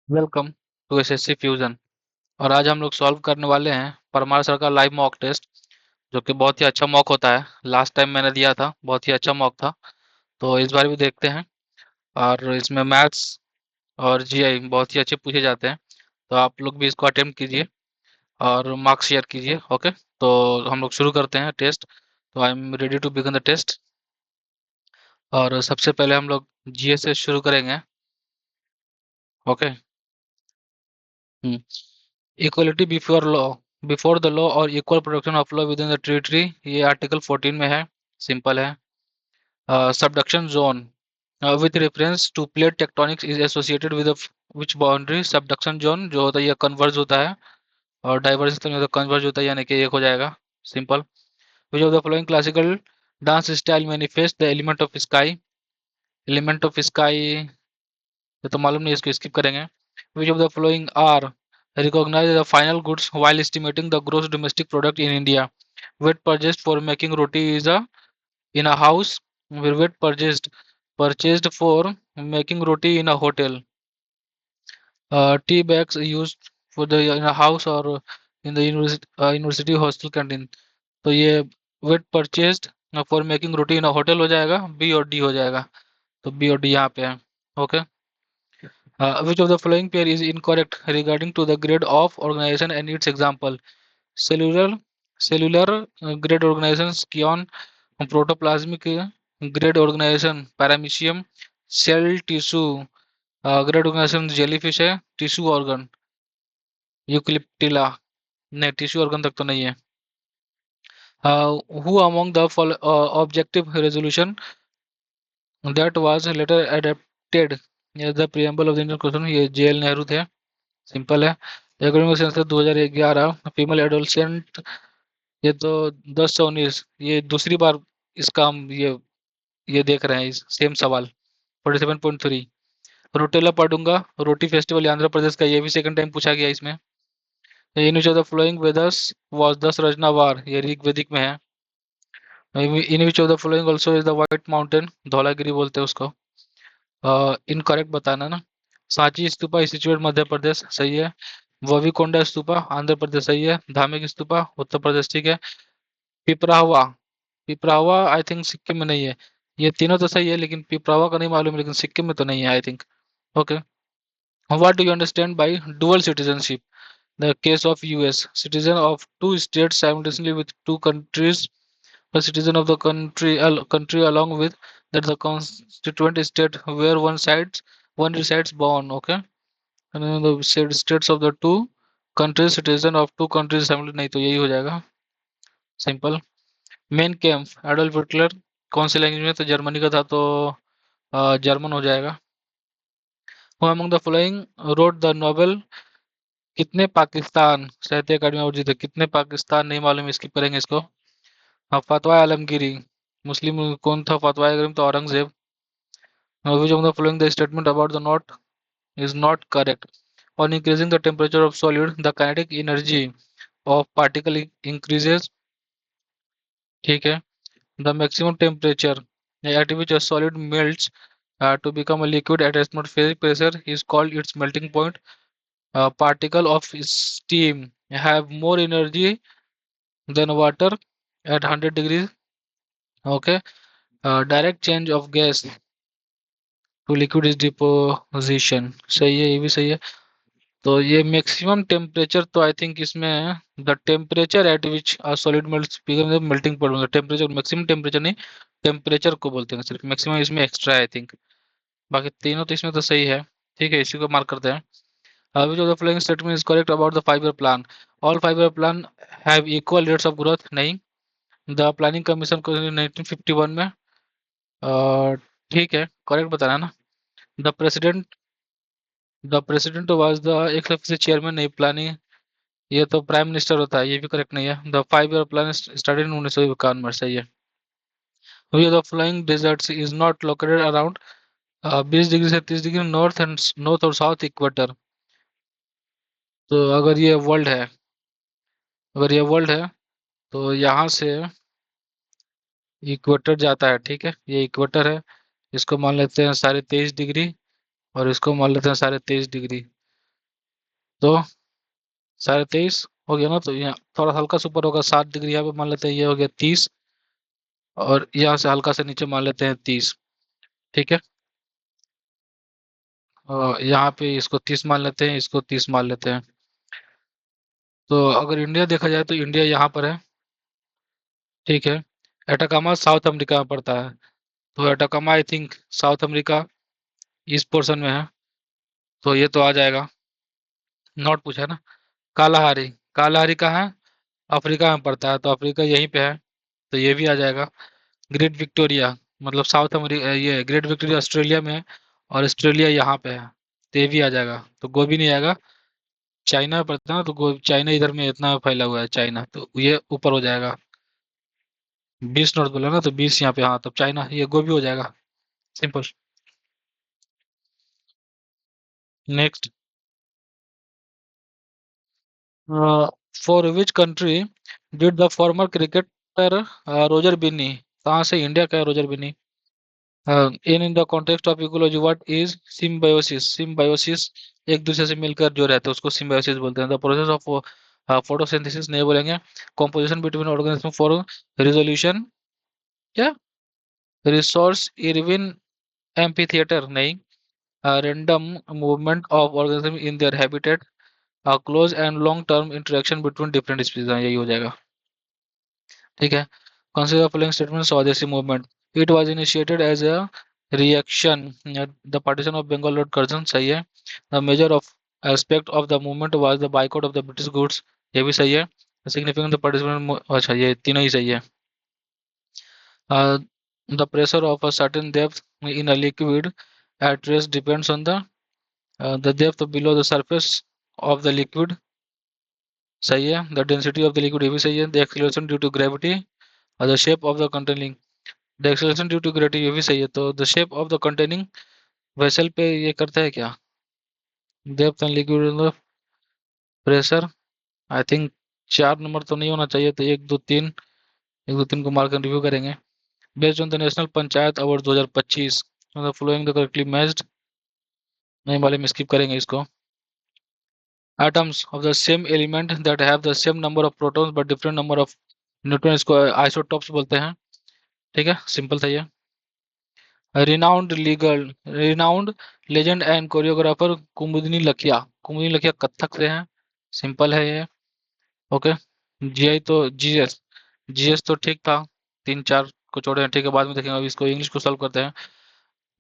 Welcome to SSC fusion. और आज हम लोग सॉल्व करने वाले हैं परमार सर का लाइव मॉक टेस्ट, जो कि बहुत ही अच्छा मॉक होता है। लास्ट टाइम मैंने दिया था, बहुत ही अच्छा मॉक था। तो इस बार भी देखते हैं। और इसमें मैथ्स और जीआई बहुत ही अच्छे पूछे जाते हैं। तो आप लोग भी इसको अटेम्प्ट कीजिए और मार्क्स शेयर कीजिए। ओके, तो हम लोग शुरू करते हैं टेस्ट। तो I am ready to begin the test. और सबसे पहले हम लोग जीए से शुरू करेंगे। Okay. Equality before the law और equal protection of law within the territory, ये आर्टिकल 14 में है। सिंपल है। Subduction zone with reference to plate tectonics is associated with which boundary. Subduction zone जो होता है ये कन्वर्ज होता है, और डाइवर्स में तो कन्वर्ज होता है, यानी कि एक हो जाएगा। Simple. Which of the following classical dance style manifest the element of sky. Element of sky ये तो मालूम नहीं, इसको स्किप करेंगे। Which of the following are recognise the final goods while estimating the gross domestic product in India. Weight purchased for making roti is a in a house, where weight purchased for making roti in a hotel. Tea bags used for the in a house or in the university hostel canteen. तो ये weight purchased for making roti in a hotel हो जाएगा, B और D हो जाएगा। तो B और D यहाँ पे है। Okay. Which of the following pair is incorrect regarding to the grade of organization and its example? Cellular grade organizations Kion, protoplasmic grade organization Paramecium, cell tissue grade organization jellyfish है, tissue organ Eucalyptilla, नहीं tissue organ तक तो नहीं है। Who among the objective resolution that was later adapted as the preamble of the Indian Constitution, ये JL Nehru थे। Simple है। Academic census 2011 female adolescent, ये तो 10 से 19, ये दूसरी बार इसका हम ये देख रहे हैं सेम सवाल। 47.3 रोटेला पाडूंगा रोटी फेस्टिवल आंध्र प्रदेश का, ये भी सेकंड टाइम पूछा गया इसमें। In which of the following Vedas was Dasarajna war, ये ऋग्वेदिक में है। In which of the following also is the white mountain, Dhaulagiri बोलते हैं उसको। इनकरेक्ट बताना ना। सांची स्तूपा सिचुएट मध्य प्रदेश, सही है। वविकोंडा स्तूपा आंध्र प्रदेश, सही है। धार्मिक स्तूपा उत्तर प्रदेश, ठीक है। पिपरावा, पिपरावा आई थिंक सिक्किम में नहीं है। ये तीनों तो सही है, लेकिन पिपरावा का नहीं मालूम, लेकिन सिक्किम में तो नहीं है I think. Okay. What do you understand by dual citizenship? The case of US citizen of two states simultaneously with two countries, a citizen of the country along with that the constituent state where one resides born. Okay. And then the states of the two countries, citizen of two countries family, नहीं तो यही हो जाएगा। Simple. Main camp Adolf Hitler कौन सी language में? तो Germany का था, तो जर्मन हो जाएगा। Who among the following wrote the novel कितने पाकिस्तान साहित्य अकादमी अवार्ड जीते? कितने पाकिस्तान नहीं मालूम, स्किप करेंगे इसको। हाँ, फतवा आलमगीरी। मुस्लिम कौन था फतवा आलमगीरी? तो Aurangzeb. Which of the following the statement about the not is not correct? On increasing the temperature of solid, the kinetic energy of particle increases. ठीक है। The maximum temperature at which a solid melts to become a liquid at atmospheric pressure is called its melting point. Particle of steam have more energy than water at 100 degrees. Okay. Direct change of gas to liquid is deposition, सही है, ये भी सही है। तो ये maximum temperature तो I think इसमें the temperature at which solid melting point होगा। टेम्परेचर मैक्सिमम टेम्परेचर नहीं, टेम्परेचर को बोलते हैं सिर्फ, मैक्सिमम इसमें एक्स्ट्रा है आई थिंक। बाकी तीनों तो इसमें तो सही है। ठीक है, इसी को मार्क करते हैं। विच of the following statement is correct about the 5 year plan? All 5 year plan have equal rates of growth, नहीं। द प्लानिंग कमीशन को 1951 में। ठीक है, करेक्ट बताना ना। द प्रेसिडेंट वाज द एक सबसे चेयरमैन, नहीं प्लानिंग, ये तो प्राइम मिनिस्टर होता है, ये भी करेक्ट नहीं है। The 5 year plan started in 1951 में, सही है। Which of the flying deserts is not located around 20 degree से 30 डिग्री नॉर्थ और साउथ इक्वेटर? तो अगर ये वर्ल्ड है तो यहाँ से इक्वेटर जाता है, ठीक है, ये इक्वेटर है। इसको मान लेते हैं 23.5 डिग्री, और इसको मान लेते हैं 23.5 डिग्री। तो 23.5 हो गया ना, तो यहाँ थोड़ा हल्का से ऊपर होगा 7 डिग्री, यहाँ पे मान लेते हैं ये हो गया 30, और यहाँ से हल्का से नीचे मान लेते हैं 30। ठीक है, और यहाँ पे इसको 30 मान लेते हैं, इसको 30 मान लेते हैं। तो अगर इंडिया देखा जाए तो इंडिया यहाँ पर है। ठीक है, एटाकामा साउथ अमेरिका में पड़ता है, तो Atacama I think south America इस पोर्शन में है, तो ये तो आ जाएगा। नॉट पूछा है ना। कालाहारी, कालाहारी कहाँ है? अफ्रीका में पड़ता है, तो अफ्रीका यहीं पे है, तो ये भी आ जाएगा। ग्रेट विक्टोरिया मतलब साउथ अमेरिका, ये ग्रेट विक्टोरिया ऑस्ट्रेलिया में है, और ऑस्ट्रेलिया यहाँ पे है, तो ये भी आ जाएगा। तो गोभी नहीं आएगा, चाइना में पड़ता है ना, तो चाइना इधर में इतना फैला हुआ है चाइना, तो ये ऊपर हो जाएगा। 20 नॉर्थ बोला ना, तो 20 यहाँ पे, हाँ तब चाइना, ये गोभी हो जाएगा। Simple. Next, for which country did the former cricketer Roger Binny, कहाँ से इंडिया का है Roger Binny? In the context of ecology what is symbiosis? Symbiosis एक दूसरे से मिलकर जो रहते हैं उसको सिम्बायोसिस बोलते हैं। द प्रोसेस ऑफ फोटोसिंथेसिस नहीं बोलेंगे। Composition between organism for resolution, क्या? रिसोर्स इरविन एम्फीथिएटर नहीं। Random movement of organism in their habitat, close and long term interaction between different species, यही हो जाएगा। ठीक है, consider the following statement Swadeshi movement, it was initiated as a reaction the partition of Bengal lord Curzon, सही है। The major of aspect of the movement was the boycott of the British goods, ये भी सही है। सिग्निफिकेंट द पार्टिसिपेंट, अच्छा ये तीनों ही सही है। The pressure of a certain depth in a liquid at rest depends on the depth below the surface of the liquid, सही है। The density of the liquid, ये भी सही है। The acceleration due to gravity और the shape of the containing, the acceleration due to gravity, ये भी सही है। तो the shape of the containing vessel पे ये करता है क्या? Depth and liquid pressure, I think 4 number तो नहीं होना चाहिए, तो 1 2 3, 1 2 3 को मार्क एंड रिव्यू करेंगे। Based on the national panchayat award 2025, the following the correctly matched, नहीं वाले में स्किप करेंगे इसको। Atoms of the same element that have the same number of protons but different number of neutron, इसको isotopes बोलते हैं। ठीक है, सिंपल था ये। रिनाउंड लेजेंड एंड कोरियोग्राफर कुमुदिनी लखिया, कुमुदिनी लखिया कथक से हैं, सिंपल है ये। ओके, जीआई तो जीएस, जीएस तो ठीक था, 3 4 को छोड़े हैं, ठीक है बाद में देखेंगे, अभी इसको इंग्लिश को सॉल्व करते हैं।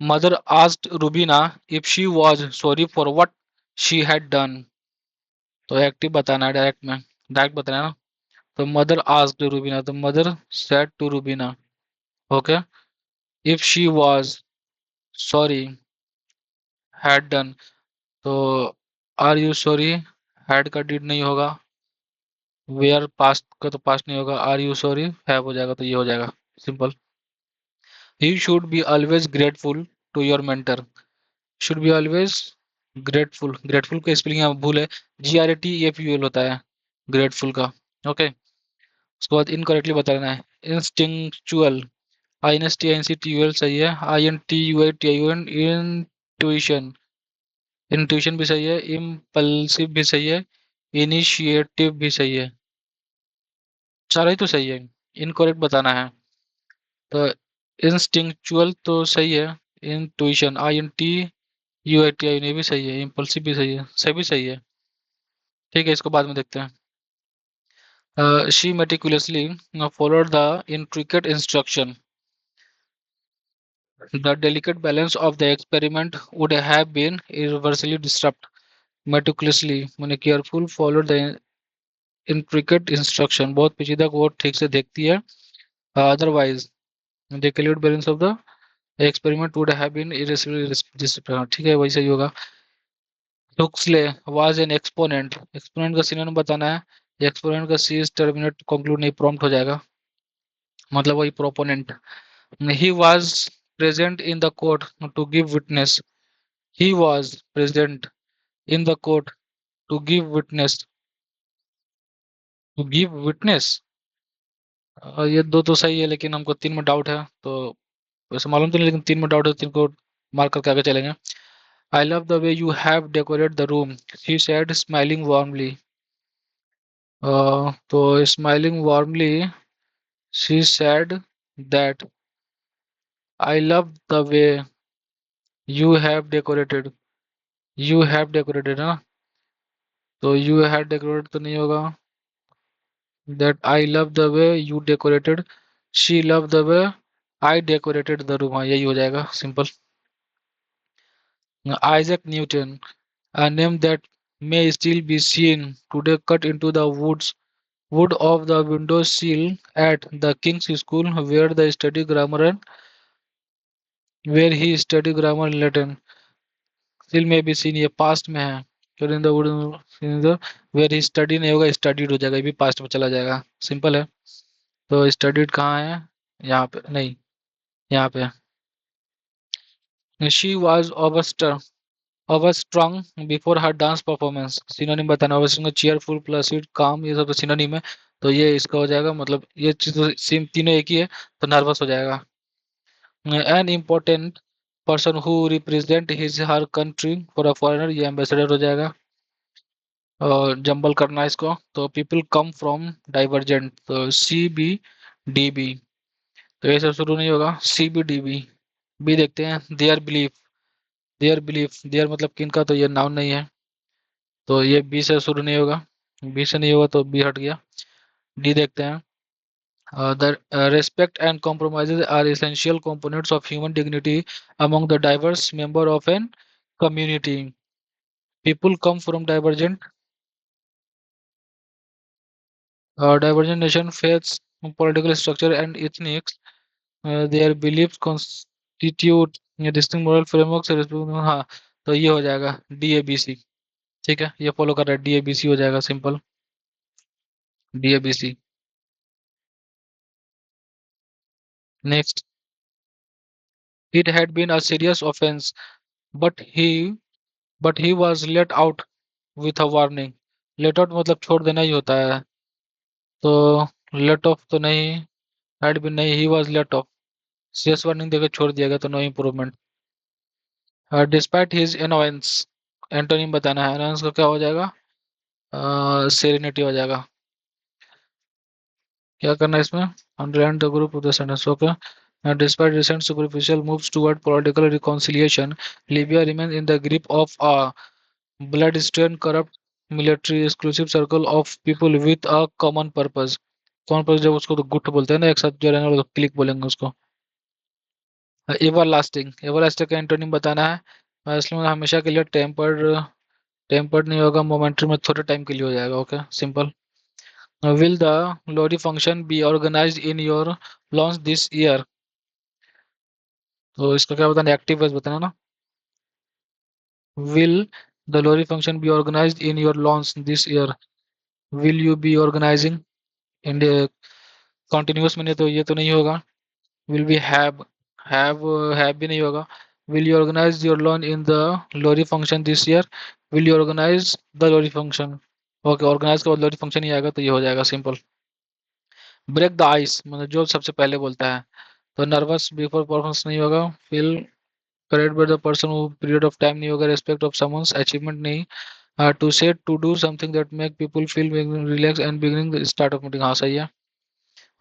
Mother asked Rubina if she was sorry for what she had done, तो एक्टिव बताना है, डायरेक्ट में डायरेक्ट बताना है ना। तो मदर आस्क्ड रूबीना, तो mother said to Rubina. Okay, if she was sorry had done, तो आर यू सॉरी, हैड का डिड नहीं होगा, वेयर पास्ट का तो पास्ट नहीं होगा, आर यू सॉरी हैव हो जाएगा, तो ये हो जाएगा। Simple. He should be always grateful to your mentor, should be always grateful, grateful का स्पेलिंग यहाँ भूल है, GRATEFUL होता है ग्रेटफुल का। ओके, उसके बाद इनकरेक्टली बताना है। इंस्टिंक्चुअल, INSTINCTUL सही है। INTUITION इंट्यूशन, इंट्यूशन भी सही है। इम्पल्सिव भी सही है। इनिशिएटिव भी सही है, सारा ही तो सही है। इनकरेक्ट बताना है, तो इंस्टिंक्चुअल तो सही है। इंट्यूशन INTUITION ये भी सही है। इम्पल्सिव भी सही है, सभी सही है। ठीक है, इसको बाद में देखते हैं। She meticulously followed the intricate instruction, the delicate balance of the experiment would have been irreversibly disrupted। meticulously मैंने careful, followed the intricate instruction बहुत पेचीदा को ठीक से देखती है। Otherwise the delicate balance of the experiment would have been irreversibly disrupted, ठीक है वही सही होगा। हुक्सले was an exponent, exponent का सिनोनिम बताना है। एक्सपोनेंट का सी टर्मिनेट कंक्लूड नहीं, प्रॉम्प्ट हो जाएगा, मतलब वही proponent. he was present in the court to give witness, he was present in the court to give witness, to give witness, ये दो तो सही है, लेकिन हमको 3 में डाउट है, तो वैसे मालूम तो नहीं, लेकिन 3 में डाउट है, 3 को मार्क करके आगे चलेंगे। I love the way you have decorated the room, she said, smiling warmly. So smiling warmly, she said that I love the way you have decorated. You have decorated, ना? तो you had decorated तो नहीं होगा. That I love the way you decorated. She loved the way I decorated the room. हाँ यही हो जाएगा simple. Isaac Newton, a name that may still be seen today cut into the wood of the window sill at the King's School where he studied grammar and Latin. Still may be seen ये past में है. cut in the wood in the where he studied नहीं होगा studied हो जाएगा ये भी past में चला जाएगा. Simple है. तो studied कहाँ है? यहाँ पे नहीं, यहाँ पे. She was overstrung before her dance performance. Synonym बताना. overstrung cheerful, placid, calm, ये सब तो synonym है. तो ये इसका हो जाएगा, मतलब ये चीज तो सेम तीनों एक ही है, तो नर्वस हो जाएगा. An important person who represent his her country for a foreigner, ये एम्बेसडर हो जाएगा. और जंबल करना है इसको, तो पीपल कम फ्रॉम डाइवर्जेंट, तो सी बी डी बी. तो ये सब शुरू नहीं होगा. C B D B. B देखते हैं. देयर मतलब किनका, तो ये नाउन नहीं है, तो ये बी से शुरू नहीं होगा. बी से नहीं होगा तो बी हट गया. डी देखते हैं. The respect and compromises are essential components of human dignity among the diverse member of an community. People come from divergent nation, faiths, political structure, and ethnics. Their beliefs constitute distinct moral frameworks. हाँ, तो ये हो जाएगा DABC. ठीक है, ये follow कर रहा है, DABC हो जाएगा simple. DABC. Next. It had been a serious offense, but he was let out with a warning. Let out मतलब छोड़ देना ही होता है, तो let off तो नहीं. had been नहीं, he was let off. serious warning देकर छोड़ दिया गया, तो no improvement. Despite his annoyance, antonym बताना है. annoyance का क्या हो जाएगा? सेरेनिटी हो जाएगा. क्या करना है इसमें? underline the group of the sentence. Okay. Despite recent superficial moves toward political reconciliation, Libya remains in the grip of a blood-stained, corrupt, military exclusive circle of people with a common purpose. कौन purpose? जब उसको तो गुट बोलते हैं ना, एक साथ जो रहने वाले को क्लिक बोलेंगे उसको. एवरलास्टिंग का एंटोनिम बताना है. इसलिए हमेशा के लिए टेम्पर्ड नहीं होगा, मोमेंटरी में थोड़े टाइम के लिए हो जाएगा. Okay simple. Will the Lohri function be organised in your launch this year? तो इसका क्या बताना? एक्टिव वॉइस बताना ना. Will the Lohri function be organised in your launch this year? Will you be organising in continuous में? नहीं, तो ये तो नहीं होगा. विल बी हैव भी नहीं होगा. Will you organise your lawn in the Lohri function this year? Will you organise the Lohri function? Okay, organise के बाद लोरी फंक्शन ही आएगा, तो ये हो जाएगा सिंपल. ब्रेक द आइस मतलब जो सबसे पहले बोलता है, तो नर्वस बिफोर परफॉर्मेंस नहीं होगा. Feel correct by the person who period of time नहीं होगा. रेस्पेक्ट ऑफ समवंस अचीवमेंट नहीं. To say to do something that make people feel relax and beginning the start of meeting. हाँ सही है.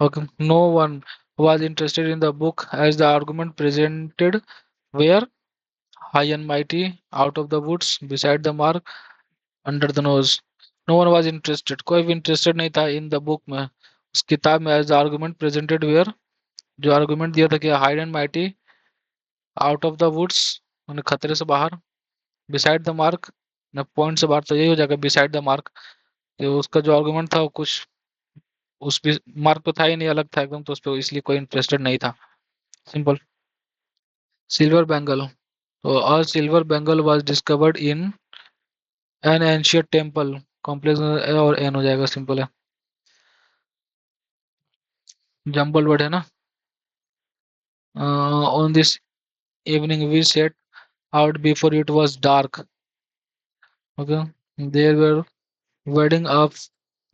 Okay. No one was interested in the book as the argument presented were high and mighty, out of the woods, beside the mark, under the nose. No one was interested. कोई भी interested नहीं था in the book में, उस किताब में. as the argument presented were, जो argument दिया था कि high and mighty, out of the woods मैंने खतरे से बाहर, beside the mark ना पॉइंट से बाहर, तो यही हो जाएगा beside the mark. तो उसका जो आर्गुमेंट था वो कुछ उस मार्क पे था ही नहीं, अलग था एकदम, तो उस पर इसलिए कोई इंटरेस्टेड नहीं था. सिंपल. Silver bangle. तो a silver bangle was discovered in an ancient temple complex. और एन हो जाएगा सिंपल है. जंबल वर्ड है ना. On this evening we set out before it was dark. Okay. They were wading up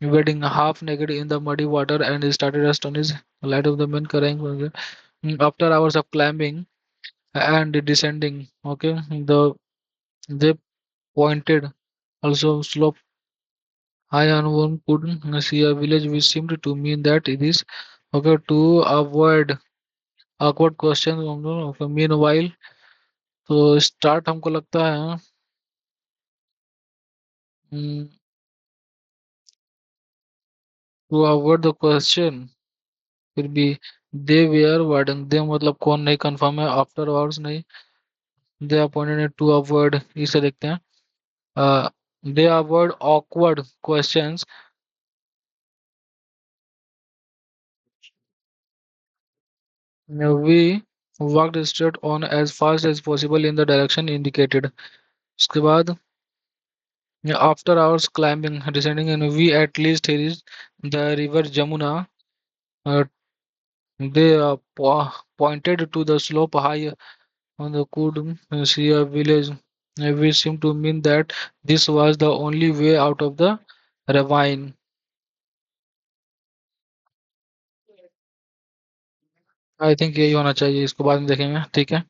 wading half naked in the muddy water and started astonished light of the men crying. Okay. After hours of climbing and descending, okay, the They pointed also slope high on one could see a village which seemed to mean that it is okay to avoid awkward questions. Okay, meanwhile तो start हमको लगता है to avoid the question फिर भी दे where warden दे मतलब कौन नहीं confirm है आफ्टर आवर्स नहीं दे अपॉइंटेड टू अवॉइड इसे देखते हैं दे avoid awkward questions we walked straight on as fast as possible in the direction indicated उसके बाद after hours climbing descending and we at least reached the river Jamuna uh, they pointed to the slope high on the could see a village which seemed to mean that this was the only way out of the ravine. I think यही होना चाहिए इसको बाद में देखेंगे ठीक है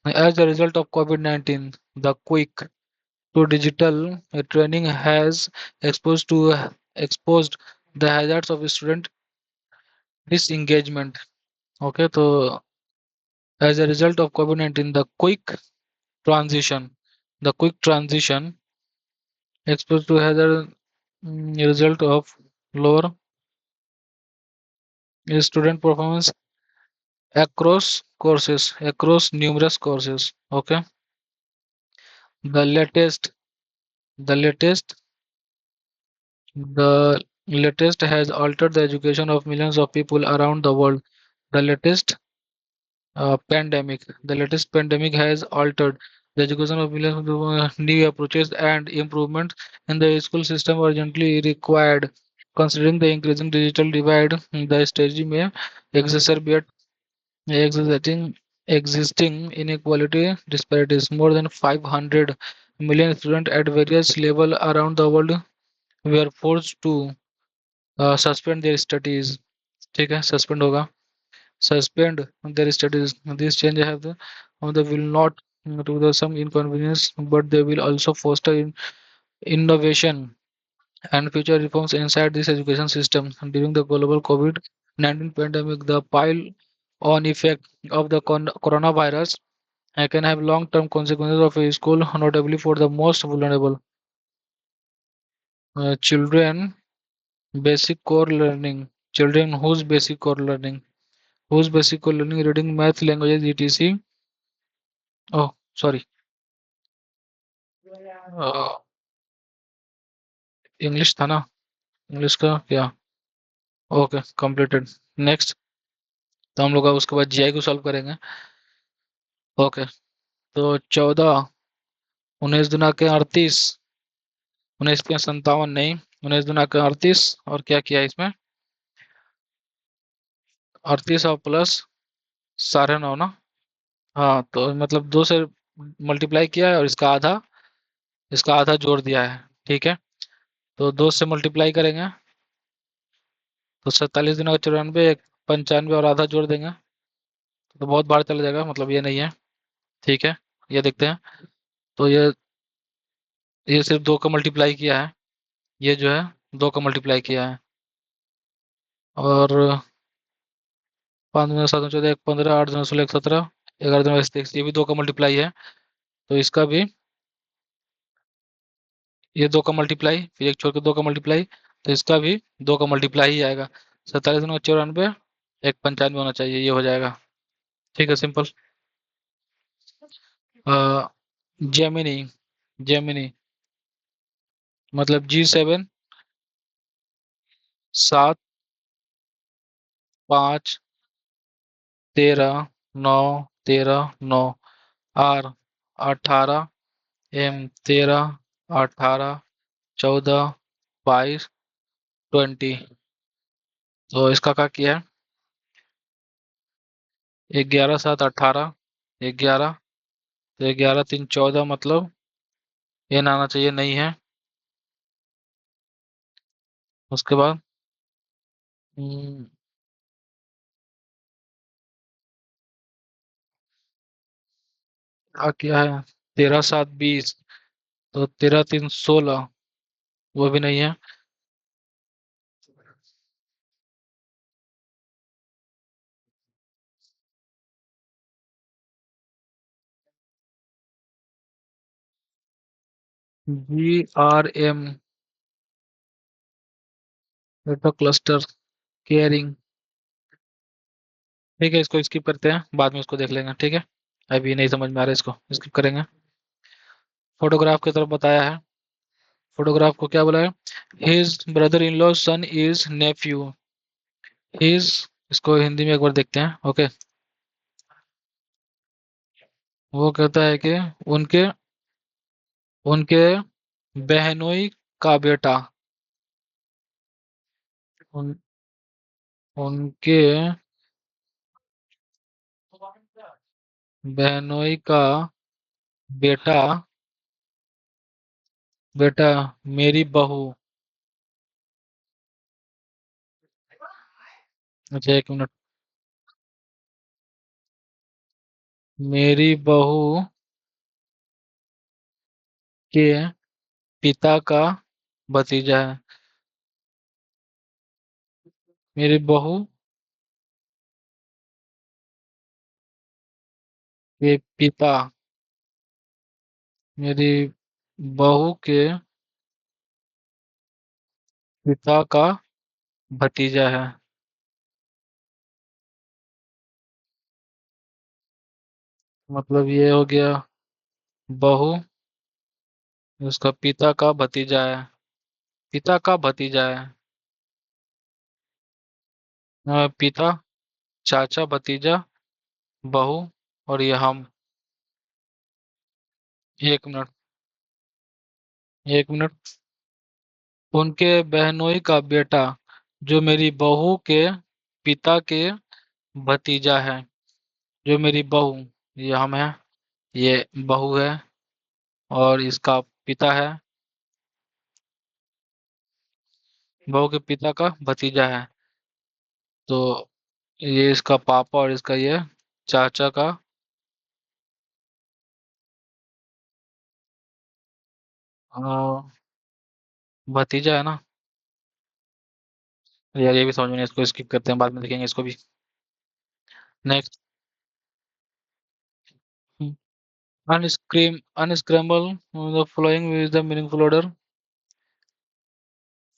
as a result of COVID-19 the quick to digital training has exposed to exposed the hazards of student disengagement okay तो as a result of COVID-19 the quick transition exposed to hazard result of lower student performance across numerous courses okay the latest the latest the latest has altered the education of millions of people around the world the latest pandemic has altered the education of millions of people. New approaches and improvements in the school system urgently required considering the increasing digital divide the strategy may exacerbate existing inequality disparities. More than 500 million students at various levels around the world were forced to suspend their studies. ठीक है suspend होगा suspend their studies. This change have the will not do the some inconvenience, but they will also foster innovation and future reforms inside this education system. During the global COVID-19 pandemic, the pile on effect of the coronavirus can have long-term consequences of a school, notably for the most vulnerable children. Basic core learning. Children whose basic core learning, reading, math, languages, etc. Oh, sorry. English था ना English का क्या okay completed next तो हम लोग अब उसके बाद जीआई को सॉल्व करेंगे ओके तो 14 19 दुना के 38 19 के 57 नहीं 19 दुना के 38 और क्या किया इसमें 38 और प्लस 9.5 ना हाँ तो मतलब 2 से मल्टीप्लाई किया है और इसका आधा जोड़ दिया है ठीक है तो 2 से मल्टीप्लाई करेंगे तो 47 दिनों का 94 95 और आधा जोड़ देंगे तो बहुत बार चला जाएगा मतलब ये नहीं है ठीक है ये देखते हैं तो ये सिर्फ 2 का मल्टीप्लाई किया है ये जो है 2 का मल्टीप्लाई किया है और 5 दूना 7 दूना 14 1 15 8 दूना 16 1 17 11 दूना 21 ये भी 2 का मल्टीप्लाई है तो इसका भी ये 2 का मल्टीप्लाई फिर एक छोड़ के 2 का मल्टीप्लाई तो इसका भी 2 का मल्टीप्लाई ही आएगा 47 दूना 94 एक 95 होना चाहिए ये हो जाएगा ठीक है सिंपल जेमिनी जेमिनी मतलब G7 7 5 13 9 13 9 R 18 M 13 18 14 22 20 तो इसका क्या किया है 11 7 18 11 तो 11 3 14 मतलब ये ना आना चाहिए नहीं है उसके बाद हम्म, क्या किया है 13 7 20 तो 13 3 16, वो भी नहीं है। GRM, data cluster caring. ठीक है, इसको स्किप करते हैं, बाद में इसको देख लेंगे, ठीक है। अभी नहीं समझ में आ रहा है, इसको स्किप करेंगे। फोटोग्राफ की तरफ बताया है। फोटोग्राफ को क्या बोला है? His brother in law son is nephew. His, इसको हिंदी में एक बार देखते हैं, ओके। वो कहता है कि उनके उनके बहनोई का बेटा, उन, उनके बहनोई का बेटा बेटा मेरी बहू। अच्छा, 1 मिनट। मेरी बहू के पिता का भतीजा है। मेरी बहू के पिता मेरी बहू के पिता का भतीजा है। मतलब ये हो गया, बहू उसका पिता का भतीजा है। पिता का भतीजा है। पिता, चाचा, भतीजा, बहू, और ये हम। 1 मिनट, 1 मिनट। उनके बहनोई का बेटा जो मेरी बहू के पिता के भतीजा है। जो मेरी बहू, ये हम है, ये बहू है, और इसका पिता है, बहू के पिता का भतीजा है। तो ये इसका पापा, और इसका ये चाचा का अ, भतीजा है ना। यार ये भी समझ में नहीं, इसको स्किप करते हैं, बाद में देखेंगे इसको भी। Next. unscramble the following with the meaningful order.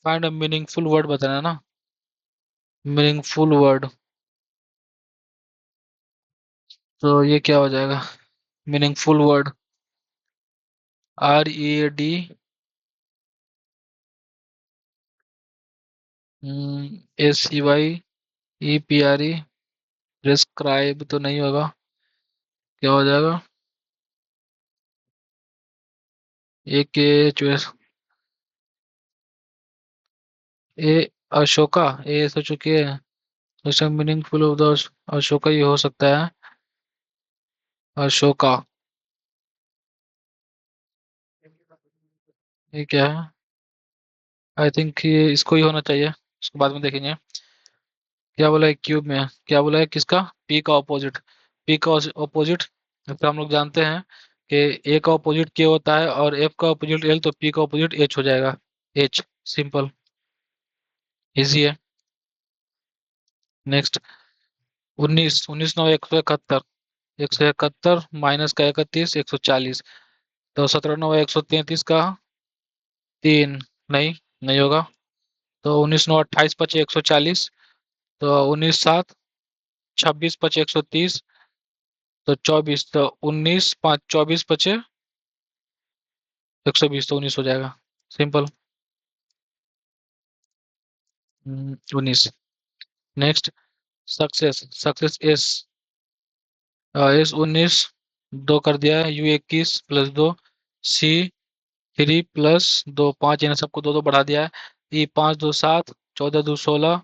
Find a meaningful word बताना है ना। मीनिंगफुल वर्ड, तो ये क्या हो जाएगा? Meaningful word, READ, SCYEPRE। Prescribe तो नहीं होगा, क्या हो जाएगा? एक चॉइस, ए अशोका, ए हो चुकी है। तो मीनिंगफुल ऑफ द अशोका ये हो सकता है, अशोका। ये क्या है? आई थिंक ये इसको ही होना चाहिए, इसको बाद में देखेंगे। क्या बोला है क्यूब में? क्या बोला है किसका? पी का ऑपोजिट। पी का ऑपोजिट, तो हम लोग जानते हैं कि ए का ऑपोजिट के होता है, और एफ का ऑपोजिट एल, तो पी का ऑपोजिट एच हो जाएगा। एच, सिंपल, इजी है। नेक्स्ट। 19 19 9 171। 171 माइनस का 31, 140। तो 17 9 133 का 3। नहीं, नहीं होगा। तो 19 9 28 25 140। तो 19 7 26 25 130। तो 24, तो 19 5 24 120, तो 19 हो जाएगा, simple. 19। Next. Success, success S, S 19, 2 कर दिया है, यू 21 प्लस 2, सी 3 प्लस 2 5, इन्हें सबको 2 2 बढ़ा दिया है। ई 5 2 7, 14 2 16,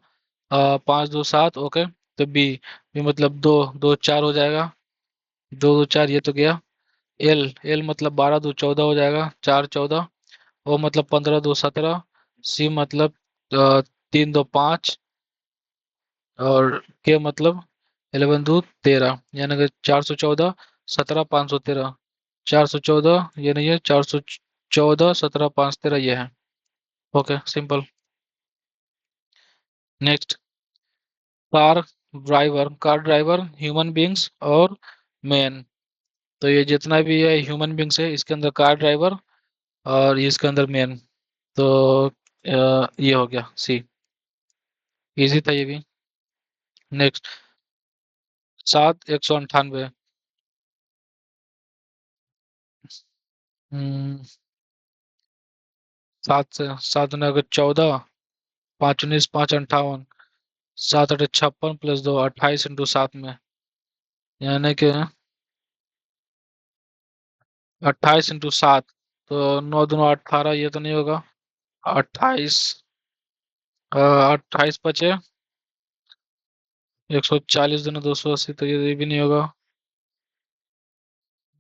5 2 7, ओके। तो बी, बी मतलब 2 2 4 हो जाएगा। 2 2 4 ये तो गया। एल, एल मतलब 12 2 14 हो जाएगा, 4 14। ओ मतलब 15 2 17। सी मतलब 3 2 5। और के मतलब 11 2 13, यानी कि 414, 17 513। 414 ये नहीं है, 400, 14, 17, 5, 13 ये है। Okay simple. Next, car car driver, human beings और मैन। तो ये जितना भी है ह्यूमन बींग्स है, इसके अंदर कार ड्राइवर और इसके अंदर मैन। तो ये हो गया सी। इजी था ये भी। नेक्स्ट, 7, 198। 7 से 7 14, 5 19, 5 58, 7 8 56 प्लस 2 28 इंटू 7 में, यानी कि 28 इंटू 7। तो 9 दूनी 18, ये तो नहीं होगा। 28, 28 बचे 140 दूनी 280, तो ये भी नहीं होगा।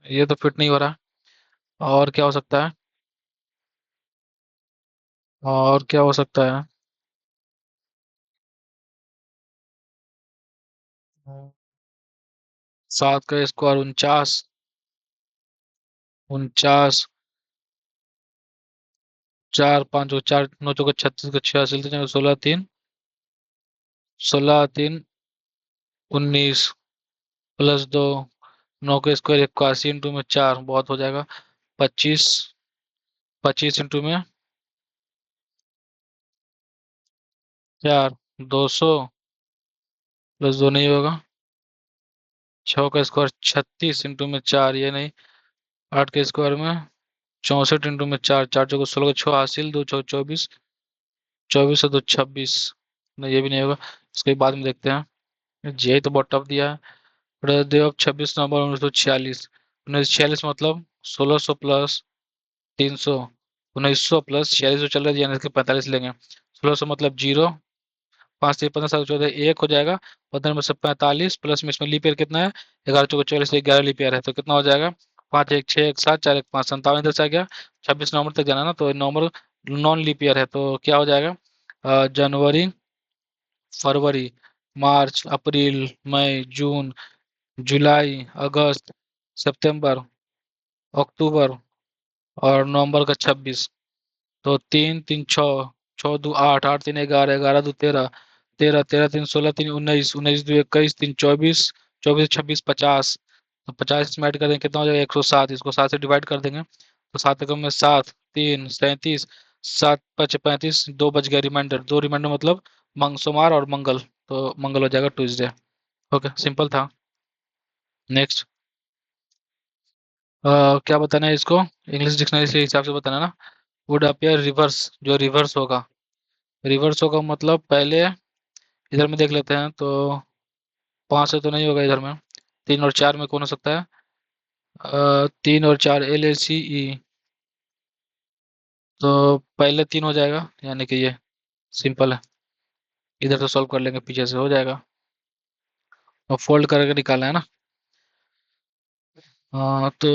ये तो फिट नहीं हो रहा। और क्या हो सकता है? और क्या हो सकता है? 7 का स्क्वायर 49, 49, 4 5 4 9 36 का 86, 16 3 19 प्लस 2, 9 का स्क्वायर 81 इंटू में 4 बहुत हो जाएगा। 25, 25 इंटू में 4, 200 प्लस 2 नहीं होगा। 6 का स्क्वायर 36 इंटू में 4, ये नहीं। 8 के स्क्वायर में 64 इंटू में 4, 4 चौको 16 का 6 हासिल, 2 6 24, 24 और 2 26। नहीं ये भी नहीं होगा। इसके बाद में देखते हैं। जे तो बहुत टफ दिया है। देव 26 नवंबर 1946। 1946 मतलब 1600 प्लस 300, 1900 प्लस 46 चल रहा है, यानी कि 45 लेंगे। 1600 मतलब 0, 5 3 15 7 14 1 हो जाएगा। 15 में से 45 प्लस में इसमें लीप ईयर कितना है? 11 चौको 44, 11 लीप ईयर है, तो कितना हो जाएगा? 5 1 6 1 7 4 1 5, 57 इधर से आ गया। 26 नवंबर तक जाना ना, तो नवंबर नॉन लीप ईयर है, तो क्या हो जाएगा? जनवरी, फरवरी, मार्च, अप्रैल, मई, जून, जुलाई, अगस्त, सितंबर, अक्टूबर और नवंबर का 26। तो 3 3 6, 6 2 8, 8 3 11, 11 2 13, 13 13 3 16, 3 19, 19 2 21, 3 24, 24 26 50। तो 50 इसमें ऐड कर देंगे, कितना हो जाएगा? 107। इसको 7 से डिवाइड कर देंगे, तो 7 एकम में 7, 3 37, 7 5 35, 2 बच गया रिमाइंडर। 2 रिमाइंडर मतलब सोमवार और मंगल, तो मंगल हो जाएगा ट्यूसडे। ओके सिंपल था। नेक्स्ट, क्या बताना है इसको? इंग्लिश डिक्शनरी के हिसाब से बताना ना। वुड अपियर रिवर्स, जो रिवर्स होगा। रिवर्स होगा मतलब पहले इधर में देख लेते हैं, तो 5 से तो नहीं होगा इधर में। 3 और 4 में कौन हो सकता है? 3 और 4 LACE। तो पहले 3 हो जाएगा, यानी कि ये सिंपल है। इधर तो सॉल्व कर लेंगे, पीछे से हो जाएगा। और फोल्ड करके निकालना है ना। तो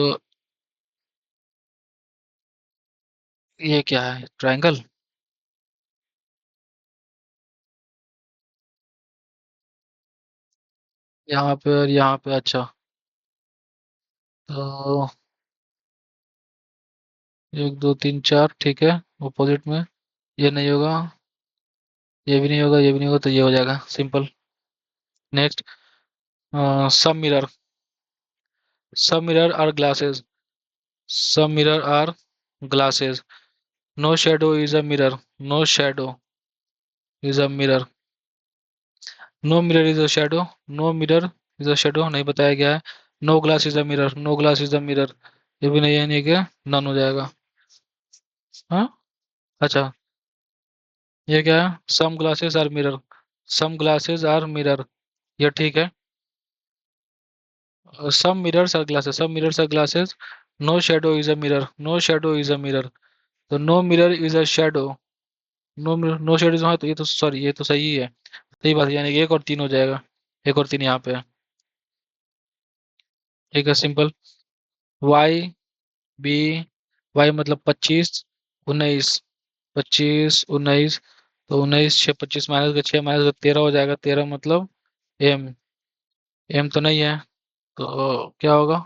ये क्या है? ट्रायंगल। यहाँ पे और यहाँ पे, अच्छा। तो 1 2 3 4 ठीक है, अपोजिट में। ये नहीं होगा, ये भी नहीं होगा, ये भी नहीं होगा, तो ये हो जाएगा सिंपल। नेक्स्ट, सब मिरर, सब मिरर आर ग्लासेस, सब mirror are glasses. No shadow is a mirror, no shadow is a mirror, no mirror is a shadow, no mirror is a shadow नहीं बताया गया है। No glass is a mirror, no glass is a mirror, ये भी नहीं है, नहीं क्या नन हो जाएगा। हाँ, अच्छा। ये क्या है? Some glasses are mirror, some glasses are mirror, ये ठीक है। सम मिरर्स आर ग्लासेस, सब mirrors are glasses. No shadow is a mirror, no shadow is a mirror, तो no mirror is a shadow, no mirror no shadow. हाँ, तो ये तो sorry, ये तो सही है, सही बात है, यानी कि 1 और 3 हो जाएगा। 1 और 3 यहाँ पे है। ठीक है सिंपल। वाई बी, वाई मतलब 25, 19, 25 19, तो 19 6 25 माइनस का 6 माइनस का 13 हो जाएगा। 13 मतलब एम, एम तो नहीं है, तो क्या होगा?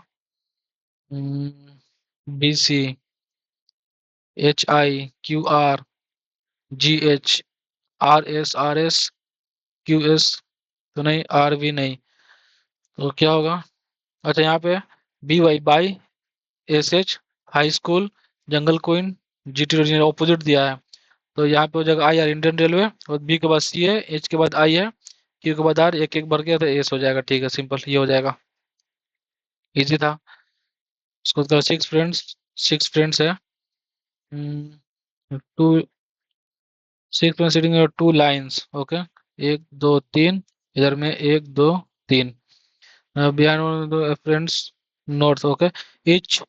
B C, HIQRGH RS QS, तो नहीं, RV नहीं, तो क्या होगा? अच्छा यहाँ पे BY SH high school, jungle queen, GT opposite दिया है, तो यहाँ पे हो जाएगा IR इंडियन रेलवे, और B के बाद C है, H के बाद I है, Q के बाद R, एक एक भर गया तो S हो जाएगा। ठीक है, सिंपल ये हो जाएगा, इजी था। उसको तो सिक्स फ्रेंड्स है। Two six friends sitting two lines, okay, एक दो तीन, इधर में एक दो तीन, behind friends north, okay, each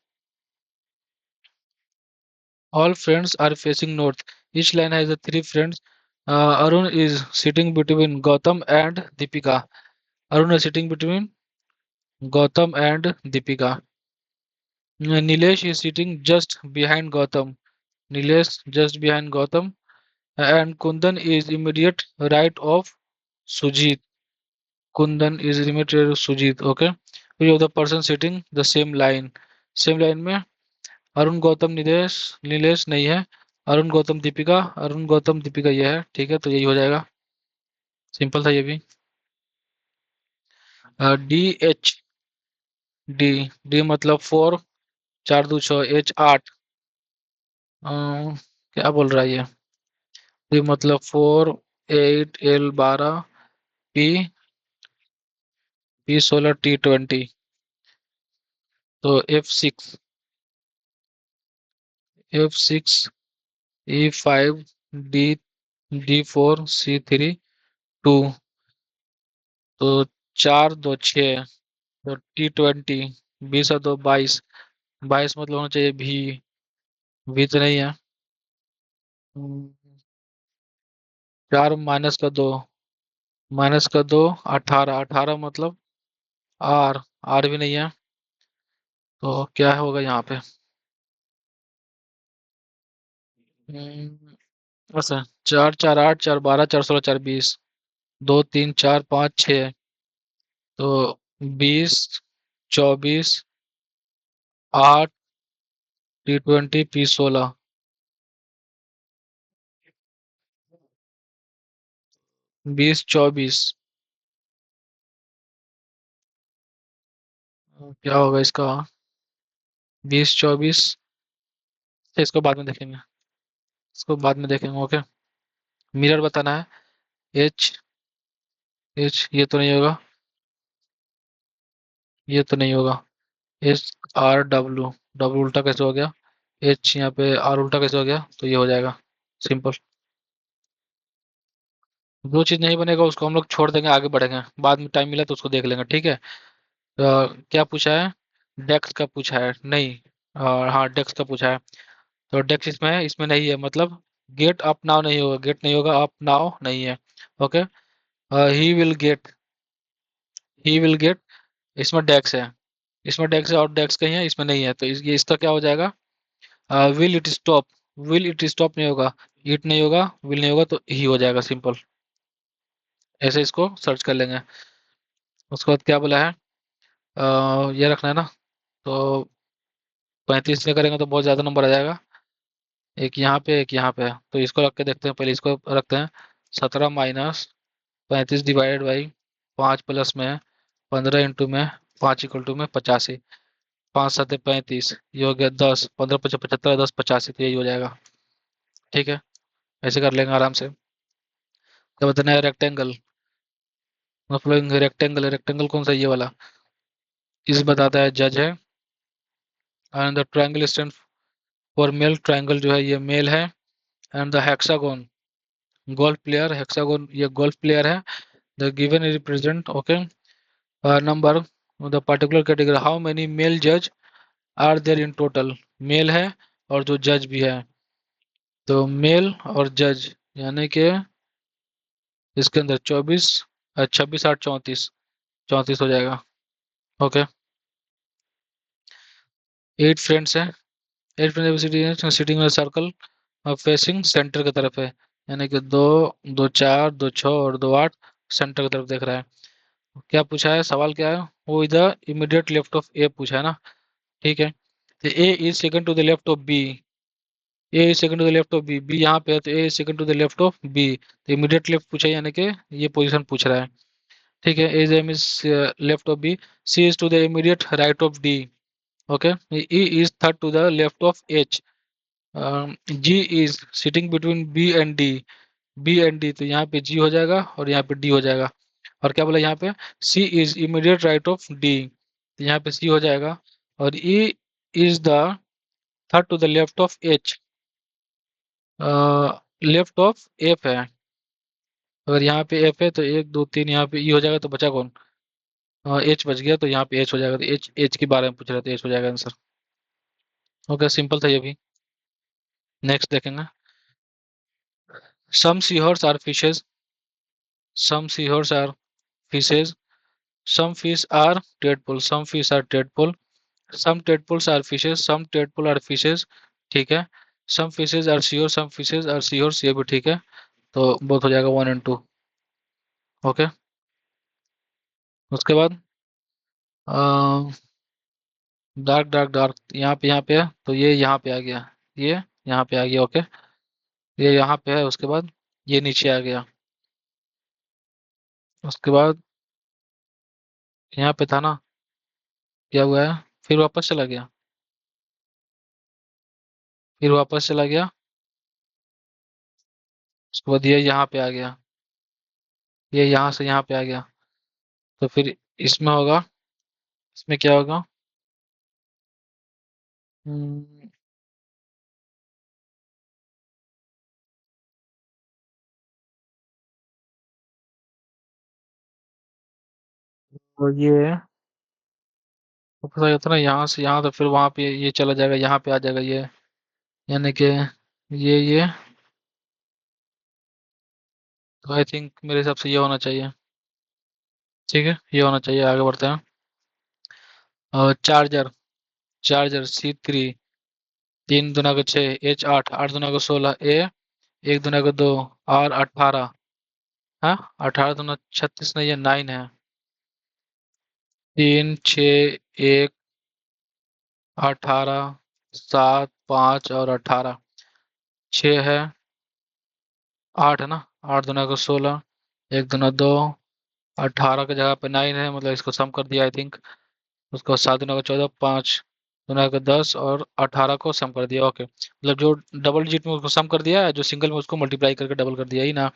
all friends are facing north, each line has the three friends, Arun is sitting between Gautam and Deepika, Arun is sitting between Gautam and Deepika, Nilesh is sitting just behind Gautam, Nilesh just behind Gautam, and Kundan is immediate right of Sujit, Kundan is immediate Sujit, okay, we have the person sitting the same line में अरुण गौतम निलेश, नीलेश नहीं है, अरुण गौतम दीपिका, अरुण गौतम दीपिका ये है। ठीक है, तो यही हो जाएगा, सिंपल था ये भी। DH, डी, डी मतलब 4, 4 2 6, H 8, क्या बोल रहा है ये? डी मतलब 4, 8, L 12, P, P 16, T 20, तो F6, E5, D4, C3, 2, तो 4 2 6, तो T20, 20 और 2 22, 22 मतलब होना चाहिए भी तो नहीं है। 4 -2, 18, 18 मतलब आर भी नहीं है, तो क्या होगा यहाँ पे? अच्छा, 4 4 8, 4 12, 4 16, 4 20, 2 3 4 5 6, तो 20, 24, 8, T20, P16, 20 24, क्या होगा इसका? 20 24, इसको बाद में देखेंगे, इसको बाद में देखेंगे, ओके। मिरर बताना है, एच, एच ये तो नहीं होगा, ये तो नहीं होगा, SR डब्ल्यू उल्टा कैसे हो गया? H यहाँ पे R उल्टा कैसे हो गया? तो ये हो जाएगा, सिंपल। जो चीज नहीं बनेगा उसको हम लोग छोड़ देंगे, आगे बढ़ेंगे, बाद में टाइम मिला तो उसको देख लेंगे, ठीक है। क्या पूछा है? डेक्स का पूछा है, नहीं, हाँ डेक्स का पूछा है, तो डेक्स इसमें है, इसमें नहीं है, मतलब गेट अप नाउ नहीं होगा, गेट नहीं होगा, अप नाउ नहीं है, okay. He will get, he will get, इसमें डेक्स है, इसमें डेक्स है और डेक्स कहीं है, इसमें नहीं है, तो ये इसका क्या हो जाएगा? Will it stop, will it stop नहीं होगा, इट नहीं होगा, विल नहीं होगा, तो ही हो जाएगा, सिंपल। ऐसे इसको सर्च कर लेंगे। उसके बाद क्या बोला है? ये रखना है ना, तो 35 से करेंगे तो बहुत ज़्यादा नंबर आ जाएगा, एक यहाँ पे एक यहाँ पे, तो इसको रख के देखते हैं, पहले इसको रखते हैं। 17 माइनस 35 डिवाइडेड बाई 5 प्लस में 15 इंटू में 5 इक्वल टू में 85, 5 7 35, ये हो गया 10, 15 पचास 75, 10 85, तो यही हो जाएगा। ठीक है, ऐसे कर लेंगे आराम से। क्या बताना है? रेक्टेंगल, मतलब रेक्टेंगल, रेक्टेंगल कौन सा? ये वाला, इस बताता है जज है, and the triangle stand for male, triangle जो है ये मेल है, and the hexagon golf player, hexagon ये गोल्फ प्लेयर है, the given represent, okay, number, the particular category, how many male जज are there in total, male है और जो जज भी है, तो मेल और जज यानी कि इसके अंदर 24, 26 8 34, 34 हो जाएगा, ओके। 8 फ्रेंड्स हैं, 8 फ्रेंड्स सिटिंग में सर्कल फेसिंग सेंटर की तरफ है, यानी कि दो, 2 4, 2 6 और 2 8 सेंटर की तरफ देख रहा है। क्या पूछा है? सवाल क्या है? वो इधर इमीडिएट लेफ्ट ऑफ ए पूछा है ना, ठीक है, तो A is second to the left of B, A second to the left of B, B यहाँ पे है तो A second to the left of B, तो इमीडिएट लेफ्ट पूछा है, यानी कि ये पोजीशन पूछ रहा है। ठीक है, as M is left of B, C is to the immediate right of D, okay, E is third to the left of H, G is sitting between B and D, B and D, तो यहाँ पे जी हो जाएगा और यहाँ पे D हो जाएगा। और क्या बोला यहाँ पे, C is immediate right of D, तो यहाँ पे सी हो जाएगा। और E is the third to the left of H, left of F है, अगर यहाँ पे एफ है तो एक दो तीन यहाँ पे ई हो जाएगा, तो बचा कौन, एच बच गया, तो यहाँ पे एच हो जाएगा, तो एच, एच के बारे में पूछ रहे थे, एच हो जाएगा आंसर। ओके, सिंपल था ये भी। नेक्स्ट देखेंगे, some seahorse are fishes, some seahorse are fishes, some fish are tadpole, some fish are tadpole, some tadpoles are fishes, some tadpole are fishes, ठीक है। some fishes are seahorse, some fishes are seahorse, ये भी ठीक है, तो बहुत हो जाएगा 1 and 2। ओके, उसके बाद डार्क डार्क डार्क यहाँ पे है, तो ये यहाँ पे आ गया, ये यहाँ पे आ गया, ओके, ये यहाँ पे है, उसके बाद ये नीचे आ गया, उसके बाद यहाँ पे था ना, क्या हुआ है, फिर वापस चला गया, फिर वापस चला गया, उसके बाद ये यहाँ पे आ गया, ये यहाँ से यहाँ पे आ गया, तो फिर इसमें होगा, इसमें क्या होगा, हम्म, और ये तो पता चलता ना, यहाँ से यहाँ, तो फिर वहां पे ये चला जाएगा, यहाँ पे आ जाएगा ये, यानी कि ये, तो आई थिंक मेरे हिसाब से ये होना चाहिए। ठीक है, ये होना चाहिए, आगे बढ़ते हैं। और चार्जर, चार्जर C3, 3 दूना का 6, H 8, 8 दूना का 16, ए, 1 दूना का 2, R 18, हाँ, 18 दूना 36 नहीं, ये 9 है, 3 6 1, 18, 7 5 और 18, 6 है, 8 है ना, 8 दूना का 16, 1 दूना 2, 18 की जगह पे 9 है, मतलब इसको सम कर दिया आई थिंक, उसको 7 दूना का 14, 5 दूना का 10 और 18 को सम कर दिया, ओके, मतलब जो डबल डिजिट में उसको सम कर दिया है, जो सिंगल में उसको मल्टीप्लाई करके डबल कर दिया ही ना।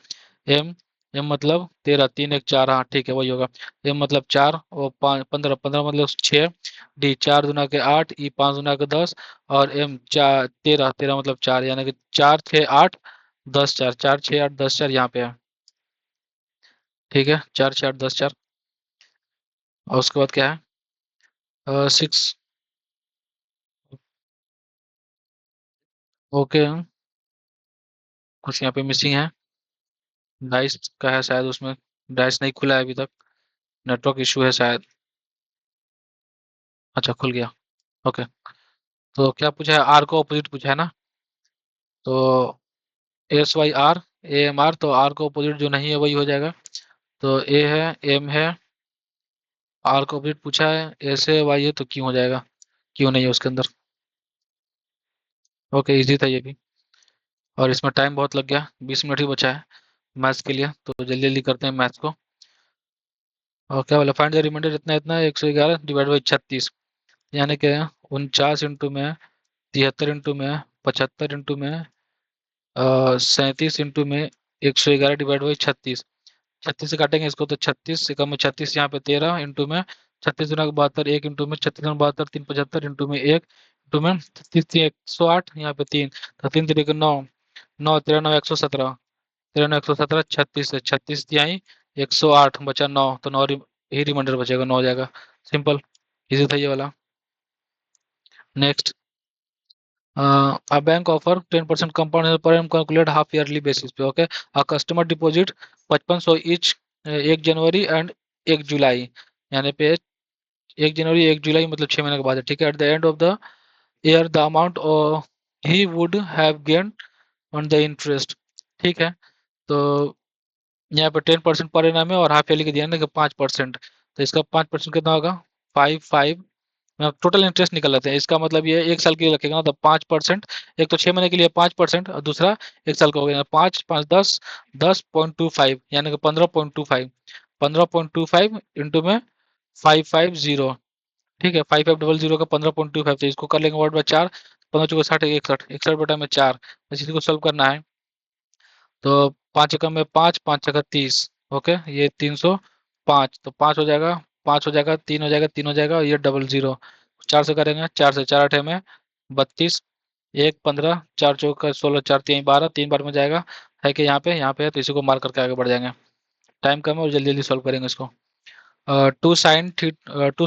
एम, एम मतलब 13, 3 1 4, हाँ ठीक है, वही होगा। एम मतलब 4 और 5 15, 15 मतलब 6, डी 4 दूना के 8, ई 5 दूना के 10, और एम 4 13, 13 मतलब 4, यानी कि 4 6 8 10 4, 4 6 8 10 4 यहाँ पे है। ठीक है, 4 6 8 10 4, और उसके बाद क्या है, 6, ओके, कुछ यहाँ पे मिसिंग है, डाइस का है शायद उसमें, डाइस नहीं खुला है अभी तक, नेटवर्क इशू है शायद। अच्छा, खुल गया, ओके। तो क्या पूछा है, आर को ऑपोजिट पूछा है ना, तो SY R, AMR, तो आर को ऑपोजिट जो नहीं है वही हो जाएगा, तो ए है, एम है, आर को ऑपोजिट पूछा है, एस है, वाई है, तो क्यों हो जाएगा, क्यों नहीं है उसके अंदर। ओके, इजी था ये भी, और इसमें टाइम बहुत लग गया, 20 मिनट ही बचा है मैथ्स के लिए, तो जल्दी जल्दी करते हैं मैथ्स को। और क्या बोला, फाइंड द रिमाइंडर, इतना इतना 111 डिवाइड बाई 36, यानी कि 49 इंटू में, 73 इंटू में, 75 इंटू में, 37 इंटू में, 111 डिवाइड बाई 36, 36 से काटेंगे इसको तो 36 से कम में 36, यहाँ पे 13 इंटू में, 36 दूना का 72, 1 इंटू में, 36 दूना का 72, 3 75 इंटू में 1 इंटू में, 108, यहाँ पे 3, तो 3 3 9, 9 13 9 117, 13 9 117, 36 से 36 तिहाई 108 बचा 9, तो 9 ही रिमाइंडर बचेगा, 9 हो जाएगा, सिंपल, इजी था ये वाला। Next, a bank offer 10% compound per annum calculate half yearly basis पे, okay, a customer deposit 5500 each, 1 January and 1 जुलाई, यानी पे 1 जनवरी 1 जुलाई मतलब 6 महीने के बाद है, ठीक है। At the end of the year the amount he would have gain on the interest, ठीक है। तो यहाँ पे 10% पर एनम है, और हाफ ईयरली के दिया ना कि 5%, तो इसका 5% कितना होगा, 5 5 टोटल इंटरेस्ट निकल लेते हैं। इसका मतलब ये एक साल के लिए रखेगा ना तो 5%, एक तो 6 महीने के लिए 5% और दूसरा एक साल का हो गया 5 5 10, 10.25 यानी कि 15.25, 15.25 इंटू में 550, ठीक है 5500 का 15.25, तो इसको कर लेंगे वर्ड बाय 4, 15 चौके 60, 61, 61 बटा में 4, बस इसी को सॉल्व करना है। तो 5 एकम में 5, 5 छक्का 30, ओके ये 305, तो 5 हो जाएगा, 5 हो जाएगा, 3 हो जाएगा, 3 हो जाएगा, और ये डबल जीरो 4 से करेंगे, 4 से 4 8 में 32, 1 15, 4 चौका 16, 4 3 12, 3 बार में जाएगा, है कि यहाँ पे है, तो इसी को मार्क करके आगे बढ़ जाएंगे। टाइम कम है और जल्दी जल्दी सॉल्व करेंगे इसको। Two sine theta two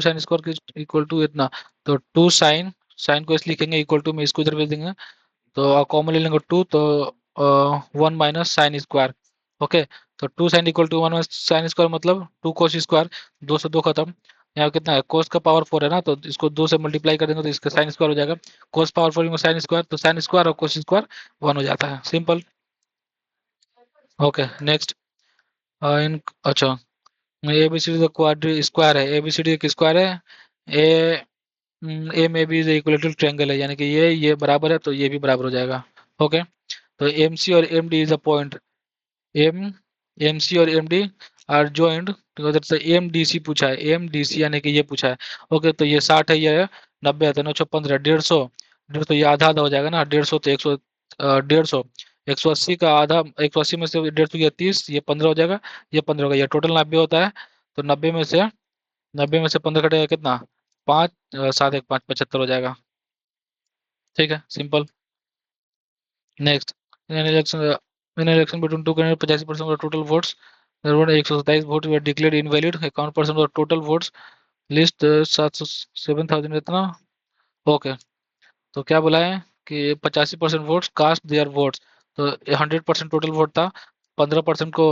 sine square equal to इतना, तो टू साइन, साइन को इस लिखेंगे, इक्वल टू में इसको इधर भेज देंगे, तो कॉमन ले लेंगे 2, तो 1 - साइन स्क्वायर, ओके। तो two sine equal to 1 - sine square मतलब 2 कोस स्क्वायर, 2 से 2 खत्म, यहाँ कितना है कोस का पावर 4 है ना, तो इसको 2 से मल्टीप्लाई कर देंगे तो इसका साइन स्क्वायर हो जाएगा, कोस पावर 4 में साइन स्क्वायर, तो साइन स्क्वायर और कोस स्क्वायर 1 हो जाता है, सिंपल। ओके नेक्स्ट, इन अच्छा, A B C D quadri square है, ए बी सी डी एक स्क्वायर है, ए ए में बी इज इक्वल ट्रायंगल है, यानी कि ये बराबर है तो ये भी बराबर हो जाएगा, ओके। तो एम सी और M D is a point, M M C और एम डी आर जॉइंट, तो उधर से एम डी सी पूछा है, एम डी सी यानी कि ये पूछा है, ओके। तो ये 60 है, ये 90 है, तो 9 × 15 150, 150 ये आधा आधा हो जाएगा ना, 150 तो 100, 150, 180 का आधा, 180 में से 150 गया 30, ये 15 हो जाएगा, ये 15 होगा, ये टोटल 90 होता है, तो 90 में से 15 कटेगा कितना, 5, 7 1 5 75 हो जाएगा, ठीक है simple. Next, in election between two candidate 85% of total votes, 127 vote way declared invalid, 51% of total votes, list 707,000 इतना, ओके। तो क्या बोला है कि 85% वोट्स कास्ट देयर वोट्स, तो 100% टोटल वोट था, 15% को